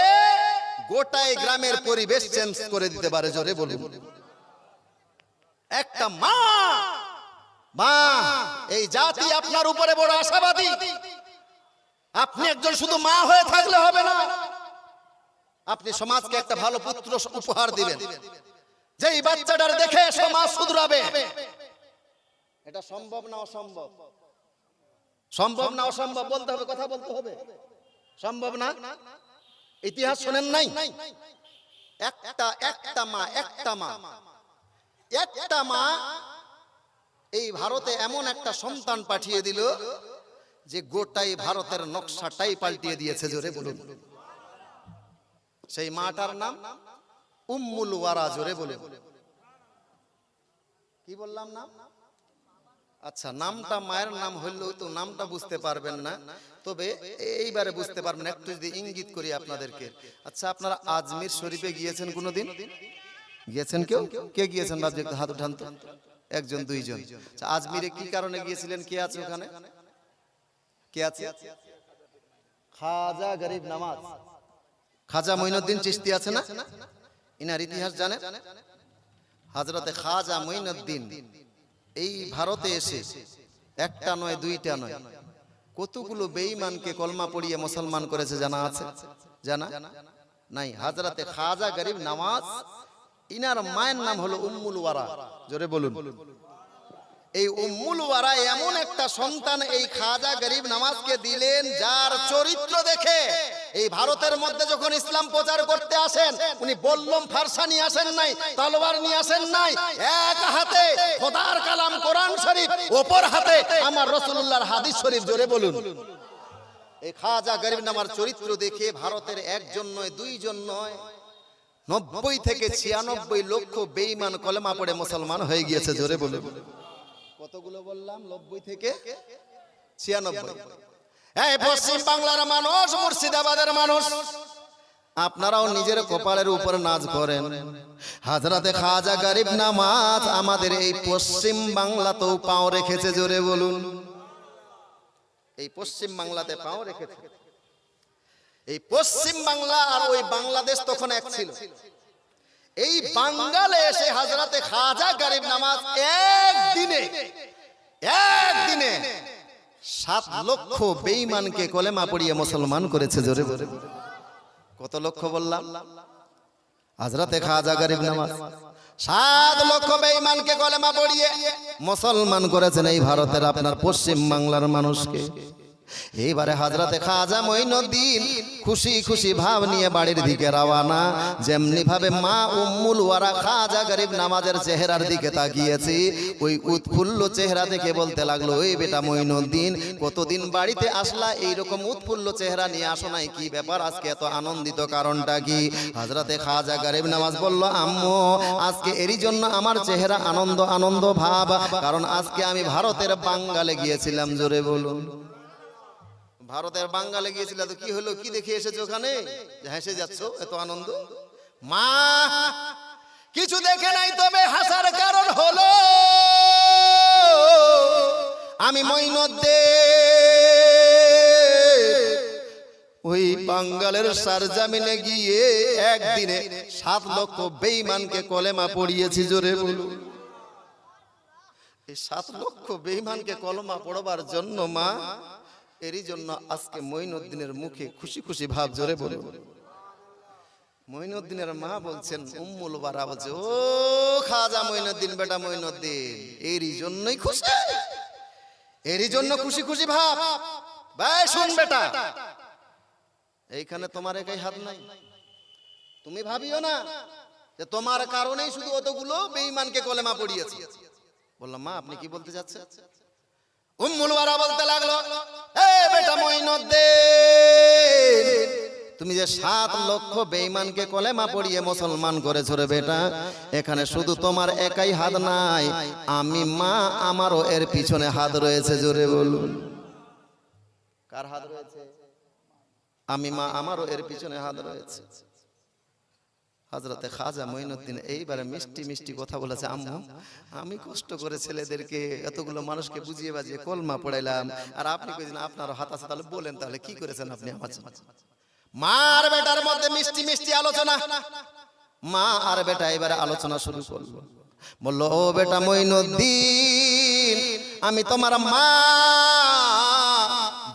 গোটাই গ্রামের পরিবেশ চেঞ্জ করে দিতে পারে। জোরে বলুন। একটা মা, মা এই জাতি আপনার উপরে বড় আশাবাদী। আপনি একজন শুধু মা হয়ে থাকলে হবে না, আপনি সমাজকে একটা ভালো পুত্র উপহার দিবেন। যেই বাচ্চাটার দেখে সমাজ শুধরাবে, এটা সম্ভব না অসম্ভব? সম্ভব না অসম্ভব? বলতে হবে, কথা বলতে হবে। সম্ভব না? ইতিহাস শোনেন নাই? একটা মা এই ভারতে এমন একটা সন্তান পাঠিয়ে দিল যে গোটাই ভারতের নকশাটাই পাল্টিয়ে দিয়েছে। জোরে বলুন। সেই মাটার নাম উম্মুল ওয়ারা। জোরে বলুন। কি বললাম না? আচ্ছা, নামটা মায়ের নাম হইলেও তো নামটা বুঝতে পারবেন না, তবে এইবারে বুঝতে পারবেন। একটু যদি ইঙ্গিত করি আপনাদেরকে। আচ্ছা, আপনারা আজমির শরীফে গিয়েছেন কোনোদিন? গিয়েছেন? কেউ কে গিয়েছেন? বাপ একটু হাত উঠান তো। একজন, দুইজন। আচ্ছা, আজমিরে কি কারণে গিয়েছিলেন? কে আছে ওখানে? কে আছে? খাজা গরিব নওয়াজ, খাজা মঈনুদ্দিন চিশতি আছে না? ইনার ইতিহাস জানেন? হযরতে খাজা মঈনুদ্দিন এই ভারতে এসে একটা নয়, দুইটা নয়, কতগুলো বেঈমানকে কলমা পড়িয়ে মুসলমান করেছে জানা আছে? জানা নাই? হযরতে খাজা গরিব নওয়াজ, ইনার মায়ের নাম হলো উম্মুল ওয়ারা। জোরে বলুন। এই উম্মুল ওয়ারা এমন একটা সন্তান এই খাজা গরিব নওয়াজকে দিলেন, যার চরিত্র দেখে এই ভারতের মধ্যে যখন ইসলাম প্রচার করতে আসেন, উনি বল্লম ফারসা নিয়ে আসেন নাই, তলোয়ার নিয়ে আসেন নাই। এক হাতে খোদার কালাম কোরআন শরীফ, অপর হাতে আমার রাসূলুল্লাহর হাদিস শরীফ। জোরে বলুন। এই খাজা গরিব নওয়াজের চরিত্র দেখে ভারতের একজন নয়, দুইজন নয়, 90 থেকে 96 লক্ষ বেঈমান কলেমা পড়ে মুসলমান হয়ে গিয়েছে। জোরে বলুন। কতগুলো বললাম? 90 থেকে 96। এই পশ্চিম বাংলার মানুষ, মুর্শিদাবাদের মানুষ, আপনারাও নিজের কপালের উপর নাজ করেন। হযরতে খাজা গরিব নওয়াজ আমাদের এই পশ্চিম বাংলাতেও পাও রেখেছে। জোরে বলুন। এই পশ্চিম বাংলাতে পাও রেখেছে। এই পশ্চিম বাংলা আর ওই বাংলাদেশ তখন এক ছিল। এই বাঙ্গালে এসে হযরতে খাজা গরিব নওয়াজ একদিনে 7 লক্ষ বেঈমানকে কলেমা পড়িয়ে মুসলমান করেছে। জোরে বলে। কত লক্ষ বললাম? হযরতে খাজা গরিব নওয়াজ 7 লক্ষ বেঈমানকে কলেমা পড়িয়ে মুসলমান করেছেন এই ভারতের আপনার পশ্চিম বাংলার মানুষকে। এইবারে হযরতে খাজা মঈনুদ্দিন খুশি খুশি ভাব নিয়ে বাড়ির দিকে রওনা। যেমনি ভাবে মা উম্মুল ওয়ারা খাজা গরিব নওয়াজের চেহারার দিকে তাকিয়েছি, ওই উৎফুল্ল চেহারা দেখে বলতে লাগলো, ওই বেটা মঈনুদ্দিন, কতদিন বাড়িতে আসলা, এইরকম উৎফুল্ল চেহারা নিয়ে আসো নাই, কি ব্যাপার আজকে এত আনন্দিত, কারণটা কি? হযরতে খাজা গরিব নওয়াজ বলল, আম্মু, আজকে এরই জন্য আমার চেহারা আনন্দ আনন্দ ভাব, কারণ আজকে আমি ভারতের বাঙ্গালে গিয়েছিলাম। জোরে বলুন। ভারতের বাঙ্গালে গিয়েছিল, তো কি হলো? কি দেখে এসেছো ওখানে হেসে যাচ্ছ, এত আনন্দ? মা কিছু দেখে নাই, তবে হাসার কারণ হলো আমি মঈনুদ্দিন ওই বাঙ্গালের সারজামিনে গিয়ে একদিনে 7 লক্ষ বেঈমানকে কলেমা পড়িয়েছি। জোরে বলুন। এই 7 লক্ষ বেঈমানকে কলেমা পড়বার জন্য মা, এরই জন্য আজকে মঈনুদ্দিনের মুখে খুশি খুশি ভাব। জোরে বলুন। মঈনুদ্দিনের মা বলছেন, উম্মুল ওয়ারা বলছে, ও খাজা মঈনুদ্দিন, বেটা মঈনুদ্দিন, এরই জন্যই খুশি, এরই জন্য খুশি খুশি ভাব। ভাই শুন বেটা, এইখানে তোমার একাই হাত নাই। তুমি ভাবিও না যে তোমার কারণেই শুধু অতগুলো বেঈমানকে কলেমা পড়িয়েছে। বললাম, মা আপনি কি বলতে যাচ্ছেন? উম্মুল ওয়ারা বলতে লাগলো, এ বেটা মঈনুদ্দিন, তুমি যে 7 লক্ষ বেঈমানকে কলেমা পড়িয়ে মুসলমান করেছো রে বেটা, এখানে শুধু তোমার একাই হাত নাই, আমি মা আমারও এর পিছনে হাত রয়েছে। জোরে বলুন। কার হাত রয়েছে? আমি মা আমারও এর পিছনে হাত রয়েছে। হযরতে খাজা মঈনুদ্দিন এইবারে মিষ্টি মিষ্টি কথা বলেছে, আম্মু আমি কষ্ট করে ছেলেদেরকে এতগুলো মানুষকে বুঝিয়ে বাজিয়ে কলমা পড়াইলাম, আর আপনি কইছেন আপনার হাত আছে, তাহলে বলেন তাহলে কি করেছেন আপনি আমার জন্য? মা আর বেটার মধ্যে মিষ্টি মিষ্টি আলোচনা। মা আর বেটা এবারে আলোচনা শুরু করলো। বলল, ও বেটা মঈনুদ্দিন, আমি তোমার মা,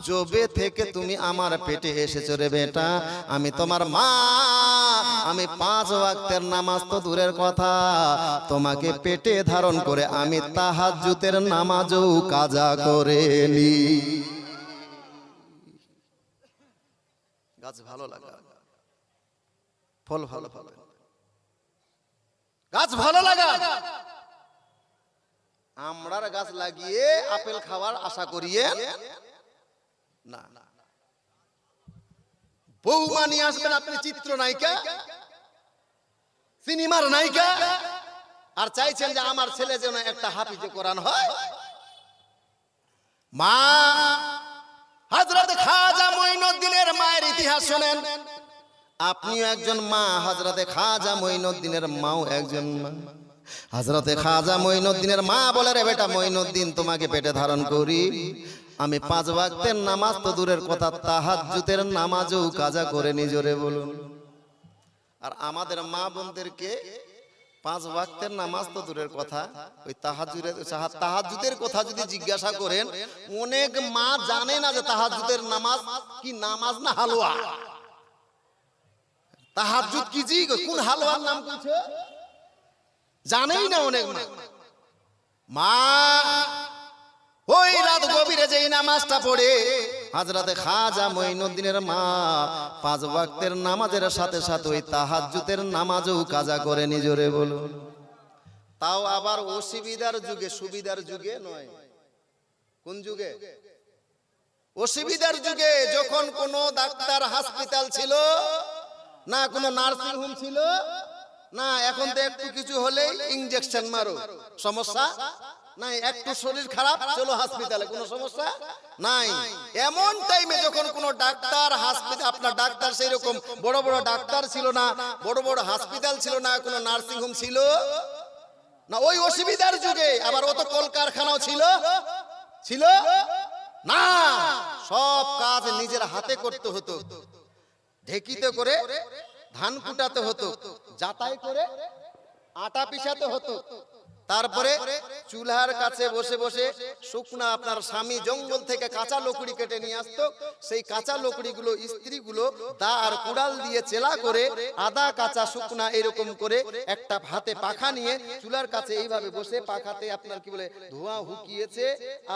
জবে থেকে তুমি আমার পেটে এসেছো রে বেটা, আমি তোমার মা, আমি 5 ওয়াক্তের নামাজ তো দূরের কথা, তোমাকে পেটে ধারণ করে আমি তাহাজ্জুদের নামাজও কাজা করে নি। গাছ ভালো লাগা, ফল ভালো ভালো, গাছ ভালো লাগা। আমরার গাছ লাগিয়ে আপেল খাওয়ার আশা করিয়ে না। বৌমা নিয়ে আসবেন আপনি চিত্রনায়িকা, সিনেমার নায়িকা, আর চাইছেন যে আমার ছেলে যেন একটা হাফিজে কোরআন হয়। মা হযরত খাজা মঈনুদ্দিনের মায়ের ইতিহাস শুনেন। আপনিও একজন মা, হযরতে খাজা মঈনুদ্দিনের মাও একজন মা। হযরতে খাজা মঈনুদ্দিনের মা বলে, রে বেটা মঈনুদ্দিন, তোমাকে পেটে ধারণ করি আমি 5 ওয়াক্তের নামাজ তো দূরের কথা, তাহাজ্জুদের নামাজও কাজা করে নি। জোরে বলুন। আর আমাদের মা বোনদেরকে 5 ওয়াক্তের নামাজ তো দূরের কথা, ওই তাহাজ্জুদের কথা যদি জিজ্ঞাসা করেন, অনেক মা জানে না যে তাহাজ্জুদের নামাজ কি নামাজ না হালুয়া। তাহাজ্জুদ কি জি, কোন হালুয়ার নাম কইছে জানেই না অনেক মা। মা ওই রাত গভীরে যেই নামাজটা পড়ে হযরতে খাজা মঈনুদ্দিনের মা 5 ওয়াক্তের নামাজের সাথে সাথে ওই তাহাজ্জুদের নামাজও কাজা করে নি। জোরে বলুন। তাও আবার অসুবিধার যুগে, সুবিধার যুগে নয়। কোন যুগে? অসুবিধার যুগে, যখন কোনো ডাক্তার হাসপাতাল ছিল না, কোনো নার্সিং হোম ছিল না। এখন তো একটু কিছু হলেই ইনজেকশন মারো, সমস্যা নাই। একটু শরীর খারাপ, চলো হাসপাতালে, কোনো সমস্যা নাই। এমন টাইমে যখন কোনো ডাক্তার হাসপাতাল, আপনার ডাক্তার সেই রকম বড় বড় ডাক্তার ছিল না, বড় বড় হাসপাতাল ছিল না, কোনো নার্সিং হোম ছিল না, ওই অসুবিধার যুগে আবার অত কলকারখানাও ছিল না। সব কাজ নিজের হাতে করতে হতো। ঢেকিতে করে ধান কুটাতে হতো, জাতাই করে আটা পিষাতে হতো, তারপরে চুলার কাছে বসে বসে শুকনা আপনার স্বামী জঙ্গল থেকে কাঁচা লকড়ি কেটে নিয়ে আসতো। সেই কাঁচা লকড়িগুলো স্ত্রীগুলো দা আর কুড়াল দিয়ে চেলা করে আদা কাঁচা শুকনা এরকম করে একটা হাতে পাখা নিয়ে চুলার কাছে এইভাবে বসে পাখাতে আপনার কি বলে ধোঁয়া হুকিয়েছে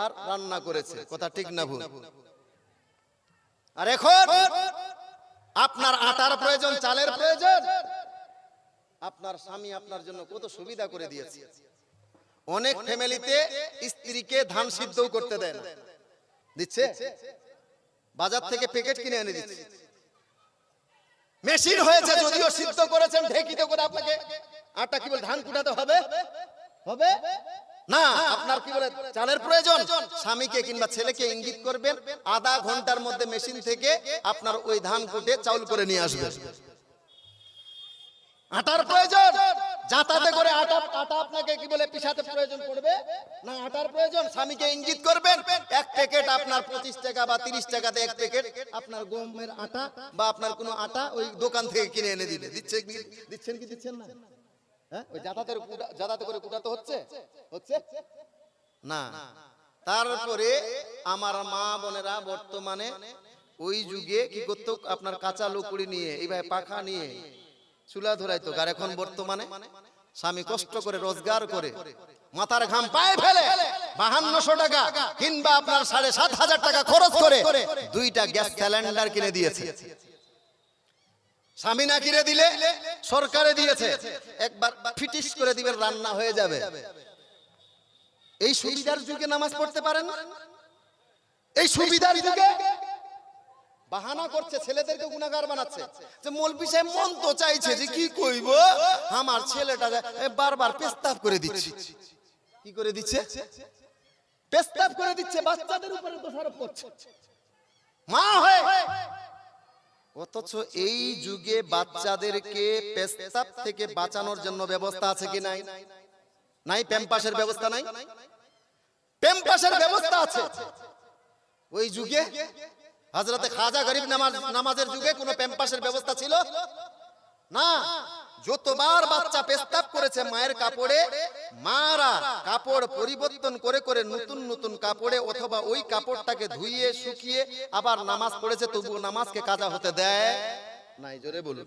আর রান্না করেছে। কথা ঠিক না ভুল? আর এখন আপনার আটার প্রয়োজন, চালের প্রয়োজন, আপনার স্বামী আপনার জন্য কত সুবিধা করে দিয়েছে। অনেক ফ্যামিলিতে স্ত্রীকে ধান সিদ্ধও করতে দেয় না, দিচ্ছে বাজার থেকে প্যাকেট কিনে এনে দিচ্ছে। মেশিন হয়েছে, যদিও সিদ্ধ করেছেন ঢেকিতে করে, আপনাকে আটা কি বলে ধান কুটাতে হবে হবে না। আপনার কি বলে চালের প্রয়োজন, স্বামীকে কিংবা ছেলেকে ইঙ্গিত করবেন, আধা ঘন্টার মধ্যে মেশিন থেকে আপনার ওই ধান কুটে চাউল করে নিয়ে আসবে। আটার প্রয়োজন, যাতায়াতে করে আটা আপনাকে কি বলে পিষাতে প্রয়োজন পড়বে না, আটার প্রয়োজন, স্বামীকে ইঙ্গিত করবেন। এক প্যাকেট আপনার 25 টাকা বা 30 টাকাতে এক প্যাকেট আপনার গমের আটা বা আপনার কোনো আটা ওই দোকান থেকে কিনে এনে দিবে। দিচ্ছেন কি দিচ্ছেন না? হ্যাঁ, ওই যাতায়াতে করে কুটাতে হচ্ছে না। তারপরে আমার মা বোনেরা বর্তমানে ওই যুগে কি করতো, আপনার কাঁচা লকড়ি নিয়ে এইভাবে পাখা নিয়ে চুলা ধরাইতো। আর এখন বর্তমানে স্বামী কষ্ট করে রোজগার করে মাথার ঘাম পায়ে ফেলে 5200 টাকা কিংবা আপনার 7500 টাকা খরচ করে 2টা গ্যাস সিলিন্ডার কিনে দিয়েছে। স্বামী না কিনে দিলে সরকারে দিয়েছে, একবার ফিটিস করে দিবেন, রান্না হয়ে যাবে। এই সুবিধার যুগে নামাজ পড়তে পারেন না। এই সুবিধার যুগে বাহানা করছে, ছেলেদেরকে গুনাহগার বানাচ্ছে যে মৌলভী সাহেব মন তো চাইছে যে কি কইব, আমার ছেলেটা বারবার পেস্তাব করে দিচ্ছে। কি করে দিচ্ছে? পেস্তাব করে দিচ্ছে, বাচ্চাদের উপরে দোষারোপ করছে মা হয়ে। অথচ এই যুগে বাচ্চাদেরকে পেস্তাব থেকে বাঁচানোর জন্য ব্যবস্থা আছে কি নাই? নাই। প্যাম্পাসের ব্যবস্থা নাই? প্যাম্পাসের ব্যবস্থা আছে। ওই যুগে হযরতে খাজা গরিব নামাজের যুগে কোনো প্যাম্পাসের ব্যবস্থা ছিল না। যতবার বাচ্চা পেস্তাব করেছে মায়ের কাপড়ে, মারা কাপড় পরিবর্তন করে করে নতুন নতুন কাপড়ে অথবা ওই কাপড়টাকে ধুইয়ে শুকিয়ে আবার নামাজ পড়েছে, তবুও নামাজকে কাজা হতে দেয় নাই। জোরে বলুন।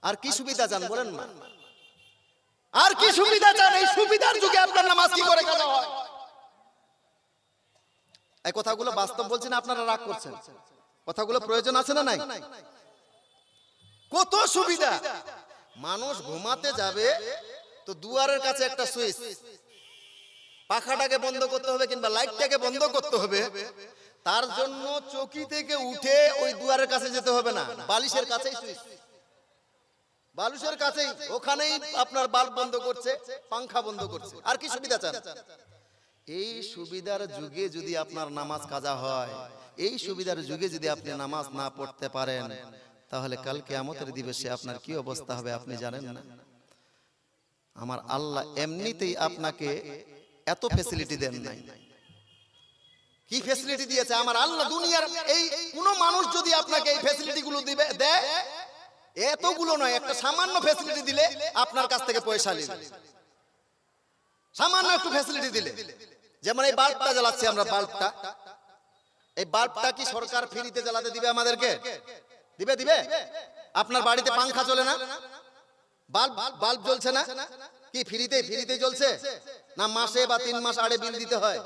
আর কি সুবিধা চান বলেন না? আর কি সুবিধা চান? এই সুবিধার যুগে আপনার নামাজ কি করে কাজা হয়? এই কথাগুলো বাস্তব বলছেন, আপনারা রাগ করছেন। কথাগুলো প্রয়োজন আছে না নাই? কত সুবিধা। মানুষ ঘুমাতে যাবে তো দুয়ারের কাছে একটা সুইচ, পাখাটাকে বন্ধ করতে হবে কিংবা লাইটটাকে বন্ধ করতে হবে। তার জন্য চৌকি থেকে উঠে ওই দুয়ারের কাছে যেতে হবে না, বালিশের কাছেই সুইচ, বালিশের কাছেই, ওখানেই আপনার বাল্ব বন্ধ করছে, পাংখা বন্ধ করছে। আর কি সুবিধা চান? এই সুবিধার যুগে যদি আপনার নামাজ কাজা হয়, এই সুবিধার যুগে যদি আপনি নামাজ না পড়তে পারেন, তাহলে কাল কিয়ামতের দিবসে আপনার কি অবস্থা হবে আপনি জানেন না? আমার আল্লাহ এমনিতেই আপনাকে এত ফ্যাসিলিটি দেন নাই। কি ফ্যাসিলিটি দিয়েছে আমার আল্লাহ? দুনিয়ার এই কোন মানুষ যদি আপনাকে এই ফ্যাসিলিটি গুলো দিবে দেয়, এতগুলো নয়, একটা সামান্য ফ্যাসিলিটি দিলে আপনার কাছ থেকে পয়সা নেবে, সামান্য একটু ফ্যাসিলিটি দিলে। যেমন এই বাল্বটা জ্বালাচ্ছি আমরা, বাল্বটা, এই বাল্বটা কি সরকার ফ্রিতে জ্বালাতে দিবে আমাদেরকে? দিবে? দিবে? আপনার বাড়িতে পাংখা চলে না, বাল্ব জ্বলছে না, কি ফ্রিতে জ্বলছে না? মাসে বা 3 মাস আড়ে বিল দিতে হয়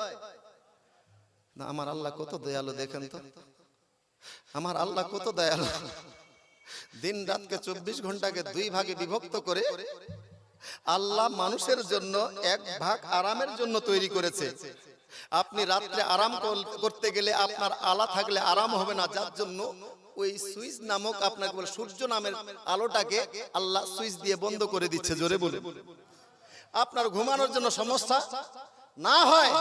না? আমার আল্লাহ কত দয়ালু দেখেন তো, আমার আল্লাহ কত দয়ালু। দিন রাতকে 24 ঘন্টাকে 2 ভাগে বিভক্ত করে আল্লাহ মানুষের জন্য 1 ভাগ আরামের জন্য তৈরি করেছে। আপনি রাত্রে আরাম করতে গেলে আপনার আলা থাকলে আরাম হবে না, যার জন্য ওই সুইচ নামক আপনাকে বলে সূর্য নামের আলোটাকে আল্লাহ সুইচ দিয়ে বন্ধ করে দিচ্ছে। জোরে বলে আপনার ঘুমানোর জন্য সমস্যা না হয়।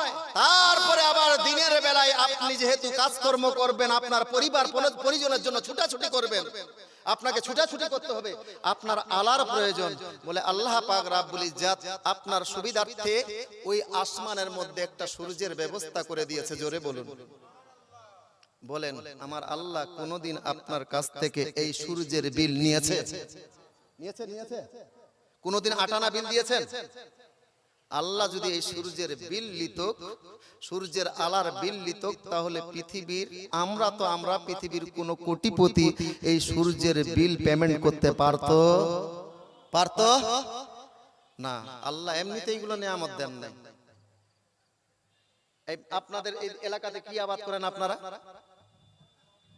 তারপরে আবার দিনের বেলায় আপনি যেহেতু কাজকর্ম করবেন, আপনার পরিবার পরিজনের জন্য ছুটাছুটি করবেন, আপনাকে ছুটাছুটি করতে হবে, আপনার আলার প্রয়োজন। বলে আল্লাহ পাক রাব্বুল ইজ্জাত আপনার সুবিধার্থে ওই আসমানের মধ্যে একটা সূর্যের ব্যবস্থা করে দিয়েছে। জোরে বলুন। বলেন আমার আল্লাহ কোনদিন আপনার কাছ থেকে এই সূর্যের বিল নিয়েছে? কোনদিন আটানা বিল দিয়েছেন? আল্লাহ যদি এই সূর্যের বিল নিত, সূর্যের আলার বিল নিত, তাহলে পৃথিবীর আমরা পৃথিবীর কোন কোটিপতি এই সূর্যের বিল পেমেন্ট করতে পারতো না। আল্লাহ এমনিতেই এগুলো নিয়ামত দেন নাই। এই আপনাদের এই এলাকাতে কি আবাদ করেন আপনারা?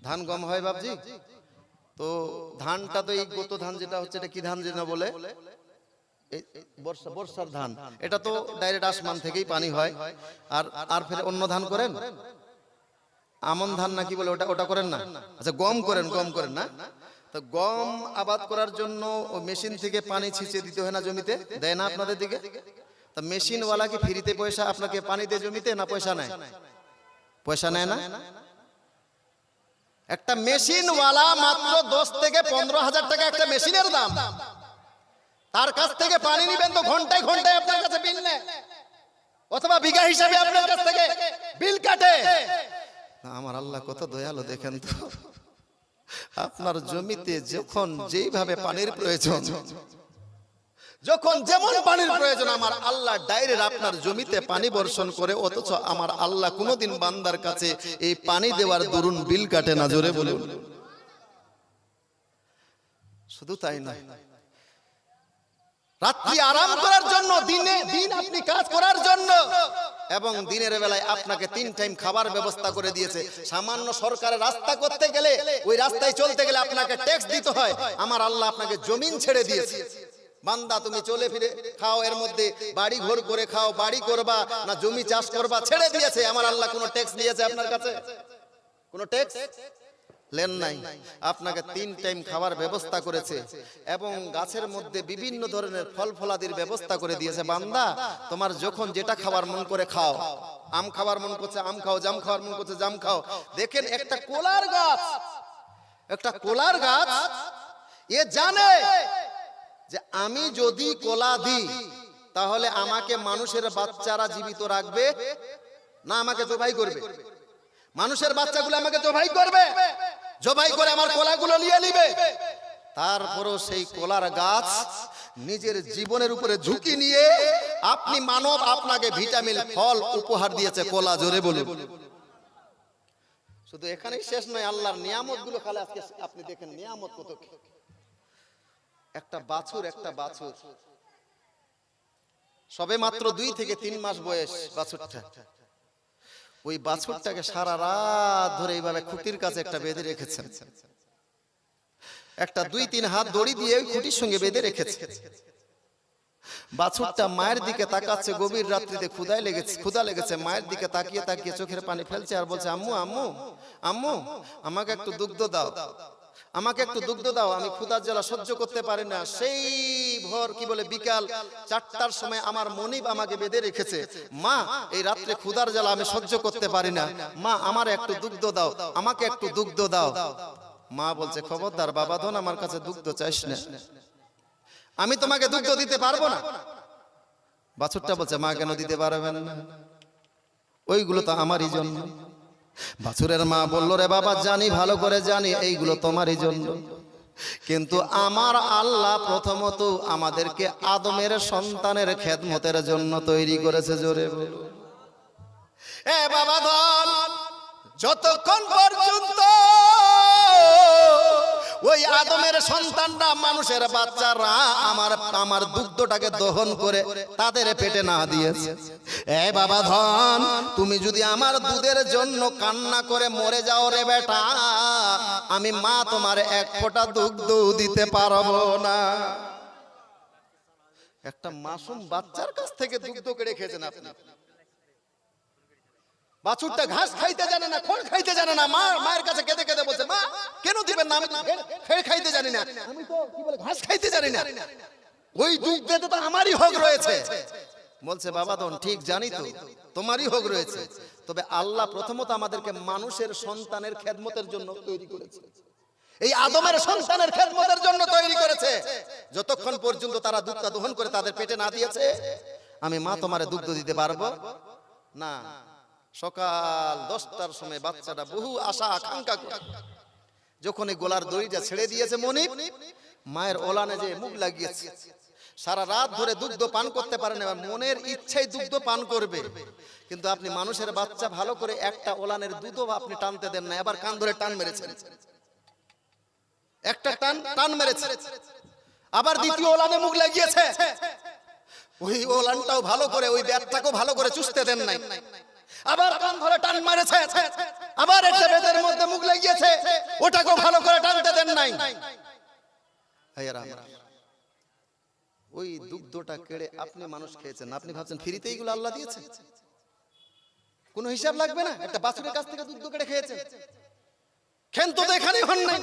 ধান গম হয় বাবজি? তো ধানটা তো এই গত ধান যেটা হচ্ছে, এটা কি ধান যেন বলে? বর্ষার ধান। এটা তো ডাইরেক্ট আসমান থেকেই পানি হয়। আর ফের অন্য ধান করেন, আমন ধান নাকি বলে, ওটা করেন না? আচ্ছা, গম করেন না? তো গম আবাদ করার জন্য মেশিন থেকে পানি ছিঁচে দিতে হয় না জমিতে? দেয় না আপনাদের দিকে? তা মেশিন ওয়ালা কি ফ্রিতে পয়সা আপনাকে পানি দিয়ে জমিতে, না পয়সা নেয়? পয়সা নেয় না? একটা মেশিন ওয়ালা মাত্র 10 থেকে 15,000 টাকা একটা মেশিনের দাম। তার কাছ থেকে পানি নিবেন তো ঘন্টায় ঘন্টায় আপনার কাছে বিল নেয়, অথবা বিঘা হিসাবে আপনার কাছ থেকে বিল কাটে। আমার আল্লাহ কত দয়ালু দেখেন তো। আপনার জমিতে যখন যেইভাবে পানির প্রয়োজন, যখন যেমন পানির প্রয়োজন, আমার আল্লাহ ডাইরেক্ট আপনার জমিতে পানি বর্ষণ করে। অথচ আমার আল্লাহ কোনদিন বান্দার কাছে এই পানি দেওয়ার দরুন বিল কাটে না। জোরে বলুন। শুধু তাই নয়, রাত্রি আরাম করার জন্য, দিন আপনি কাজ করার জন্য, এবং দিনের বেলায় আপনাকে 3 টাইম খাবার ব্যবস্থা করে দিয়েছে। সামান্য সরকারের রাস্তা করতে গেলে, ওই রাস্তায় চলতে গেলে আপনাকে ট্যাক্স দিতে হয়। আমার আল্লাহ আপনাকে জমিন ছেড়ে দিয়েছে, বান্দা তুমি চলে ফিরে খাও, এর মধ্যে বাড়ি ঘর করে খাও, বাড়ি করবা না জমি চাষ করবা, ছেড়ে দিয়েছে। আমার আল্লাহ কোনো ট্যাক্স নিয়েছে আপনার কাছে? কোনো ট্যাক্স লেন নাই। আপনাকে 3 টাইম খাবার ব্যবস্থা করেছে, এবং গাছের মধ্যে বিভিন্ন ধরনের ফল ফলাদির ব্যবস্থা করে দিয়েছে। বান্দা তোমার যখন যেটা খাবার মন করে খাও, আম খাবার মন করছে আম খাও, জাম খাবার মন করছে জাম খাও। দেখেন একটা কোলার গাছ, এ জানে যে আমি যদি কোলা দিই তাহলে আমাকে মানুষের বাচ্চারা জীবিত রাখবে না আমাকে জবাই করবে? মানুষের বাচ্চাগুলো আমাকে জবাই করবে, জবাই করে আমার কোলাগুলো নিয়ে নিবে। তারপরও সেই কোলার গাছ নিজের জীবনের উপরে ঝুঁকি নিয়ে আপনি মানব, আপনাকে ভিটামিন ফল উপহার দিয়েছে কোলা। জোরে বলুন। শুধু এখানেই শেষ নয়, আল্লাহর নিয়ামত গুলো খালি আজকে আপনি দেখেন, নিয়ামত কত। একটা বাছুর সবে মাত্র 2 থেকে 3 মাস বয়স বাছুরটা, ওই বাছুরটাকে সারা রাত ধরে এইভাবে খুঁটির কাছে একটা বেঁধে রেখেছেন, একটা 2-3 হাত দড়ি দিয়ে ওই খুঁটির সঙ্গে বেঁধে রেখেছে। বাছুরটা মায়ের দিকে তাকাচ্ছে, গভীর রাত্রিতে ক্ষুধা লেগেছে, মায়ের দিকে তাকিয়ে তাকিয়ে চোখের পানি ফেলছে আর বলছে, আম্মু আম্মু আম্মু আমাকে একটু দুগ্ধ দাও, আমাকে একটু দুগ্ধ দাও, আমি ক্ষুধার জ্বালা সহ্য করতে পারি না। সেই ভোর বিকাল 4টার সময় আমার মনিব আমাকে বেঁধে রেখেছে, মা এই রাত্রে ক্ষুধার জ্বালা আমি সহ্য করতে পারি না, মা আমার একটু দুগ্ধ দাও, আমাকে একটু দুগ্ধ দাও। মা বলছে, খবরদার বাবা ধন, আমার কাছে দুগ্ধ চাইস না, আমি তোমাকে দুগ্ধ দিতে পারবো না। বাছুরটা বলছে, মা কেন দিতে পারবেন না, ওইগুলো তো আমারই জন্য। বাছুরের মা বলল, রে বাবা জানি, ভালো করে জানি এইগুলো তোমারই জন্য, কিন্তু আমার আল্লাহ প্রথমত আমাদেরকে আদমের সন্তানের খেদমতের জন্য তৈরি করেছে। জোরে বলো এ বাবা ধন, যতক্ষণ পর্যন্ত ওই আদমের সন্তানরা, মানুষের বাচ্চারা আমার দুগ্ধটাকে দহন করে তাদের পেটে না দিয়েছে, এ বাবা ধন তুমি যদি আমার দুধের জন্য কান্না করে মরে যাও রে বেটা, আমি মা তোমার এক ফোঁটা দুগ্ধ দিতে পারবো না। একটা মাসুম বাচ্চার কাছ থেকে দুগ্ধ কেড়ে খেয়েছেন আপনি। বাছুরটা ঘাস খাইতে জানে না, খড় খাইতে জানে না, মায়ের কাছে কেঁদে কেঁদে বলছে, মা কেন দিবেন না, আমি খড় খাইতে জানি না, আমি তো ঘাস খাইতে জানি না, ওই দুগ্ধে তো আমারই হক রয়েছে। বলছে, বাবা ধন ঠিক জানি তো তোমারই হক রয়েছে, তবে আল্লাহ প্রথমত আমাদেরকে মানুষের সন্তানের খেদমতের জন্য তৈরি করেছে, এই আদমের সন্তানের খেদমতের জন্য তৈরি করেছে। যতক্ষণ পর্যন্ত তারা দুধটা দহন করে তাদের পেটে না দিয়েছে, আমি মা তোমারে দুগ্ধ দিতে পারবো না। সকাল 10টার সময় বাচ্চাটা বহু আশা আকাঙ্ক্ষা করে যখন এই গোলার দড়িটা ছেড়ে দিয়েছে, মনিব মায়ের ওলানে যে মুখ লাগিয়েছে, সারা রাত ধরে দুগ্ধ পান করতে পারে না, মনের ইচ্ছাই দুগ্ধ পান করবে, কিন্তু আপনি মানুষের বাচ্চা ভালো করে একটা ওলানের দুধও আপনি টানতে দেন না, এবার কান ধরে টান মেরেছেন, একটা টান মেরেছে, আবার দ্বিতীয় ওলানে মুখ লাগিয়েছে, ওই ওলানটাও ভালো করে, ওই ব্যাগটাকেও ভালো করে চুষতে দেন নাই, আবার কান ধরে টান মারেছে, আবার একটা বেতের মধ্যে মুখ লাগিয়েছে, ওটাকেও ভালো করে টানতে দেন নাই। ওই দুগ্ধটা কেড়ে আপনি মানুষ খেয়েছেন, আপনি ভাবছেন ফ্রিতে এইগুলো আল্লাহ দিয়েছে, কোনো হিসাব লাগবে না, একটা বাছুরের কাছ থেকে দুগ্ধ কেড়ে খেয়েছে, খেন্ত তো এখানেই হন নাই,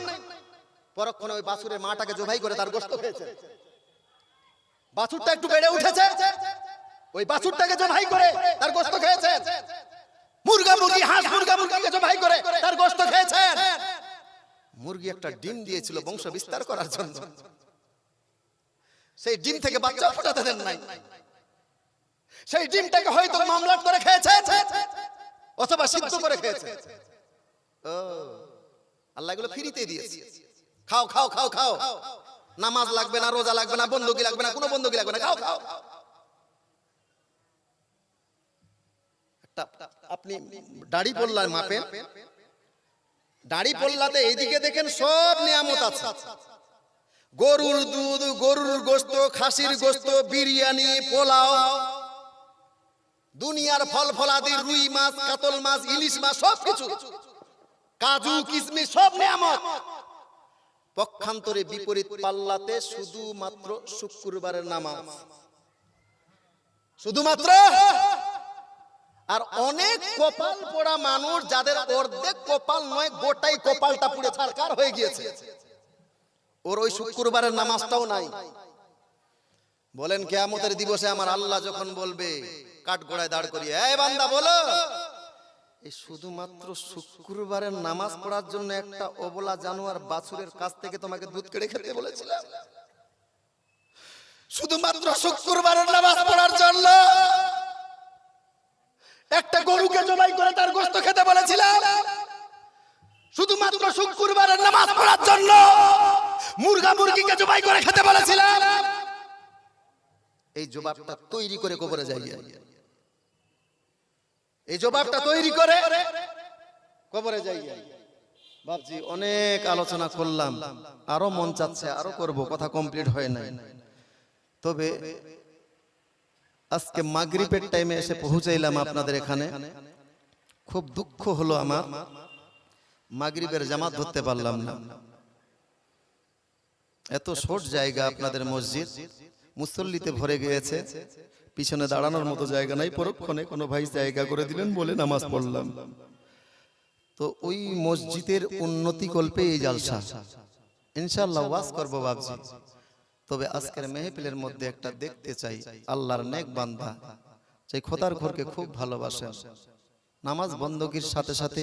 পরক্ষণে ওই বাছুরের মাটাকে জবাই করে তার গোশত খেয়েছে, বাছুরটা একটু বেড়ে উঠেছে, ওই বাছুরটাকে জবাই করে তার গোশত খেয়েছে, মুরগা মুরগি হাঁস মুরগা মুরগিকে জবাই করে তার গোশত খেয়েছেন। মুরগি একটা ডিম দিয়েছিল বংশ বিস্তার করার জন্য, সেই ডিম থেকে বাচ্চা ফোটাতে দেন নাই, সেই ডিমটাকে হয়তো মামলাট করে খেয়েছে অথবা সিদ্ধ করে খেয়েছে। ও আল্লাহ এগুলো ফ্রিতে দিয়েছে, খাও খাও খাও খাও, নামাজ লাগবে না, রোজা লাগবে না, বন্দুকি লাগবে না, কোনো বন্দুকি লাগবে না, খাও খাও। আপনি দাড়ি পল্লার মাপেন, দাড়ি পল্লাতে এইদিকে দেখেন সব নিয়ামত আছে, গরুর দুধ, গরুর গোশত, খাসির গোশত, বিরিয়ানি, পোলাও, দুনিয়ার ফল ফলাদি, রুই মাছ, কাতল মাছ, ইলিশ মাছ, সবকিছু, কাজু কিশমিশ, সব নিয়ামত। পক্ষান্তরে বিপরীত পাল্লাতে শুধুমাত্র শুক্রবারের নামাজ, শুধুমাত্র, আর অনেক কপাল পোড়া মানুষ যাদের অর্ধেক কপাল নয় গোটাই কপালটা পুড়ে ছারখার হয়ে গিয়েছে, ওর ওই শুক্রবারের নামাজটাও নাই। বলেন কিয়ামতের দিবসে আমার আল্লাহ যখন বলবে কাঠগড়ায় দাঁড় করিয়ে, এই বান্দা বলো, এই শুধুমাত্র শুক্রবারের নামাজ পড়ার জন্য একটা অবলা জানোয়ার বাছুরের কাছ থেকে তোমাকে দুধ কেড়ে খেতে বলেছিলাম, শুধুমাত্র শুক্রবারের নামাজ পড়ার জন্য একটা গরুকে জবাই করে তার গোশত খেতে বলেছিলাম, শুধুমাত্র শুক্রবারের নামাজ পড়ার জন্য মুরগা মুরগিকে জবাই করে খেতে বলেছিলাম। এই জবাবটা তৈরি করে কবরে যাই, এই জবাবটা তৈরি করে কবরে যাই। বাপজি অনেক আলোচনা করলাম, আরো মন চাচ্ছে আরো করব, কথা কমপ্লিট হয় নাই। তবে আজকে মাগরিবের টাইমে এসে পৌঁছাইলাম আপনাদের এখানে, খুব দুঃখ হলো আমার, মাগরিবের জামাত ধরতে পারলাম না। এত শর্ট জায়গা আপনাদের মসজিদ, মুসল্লিতে ভরে গিয়েছে, পিছনে দাঁড়ানোর মতো জায়গা নাই। পরক্ষণে কোনো ভাই জায়গা করে দিলেন বলে নামাজ পড়লাম। তো ওই মসজিদের উন্নতি কল্পে এই জালসা, ইনশাআল্লাহ ওয়াজ করব ভাবছি। তবে আজকের মেহফিলের মধ্যে একটা দেখতে চাই, আল্লাহর নেক বান্দা যে খোদার ঘরকে খুব ভালোবাসেন, নামাজ বন্দগীর সাথে সাথে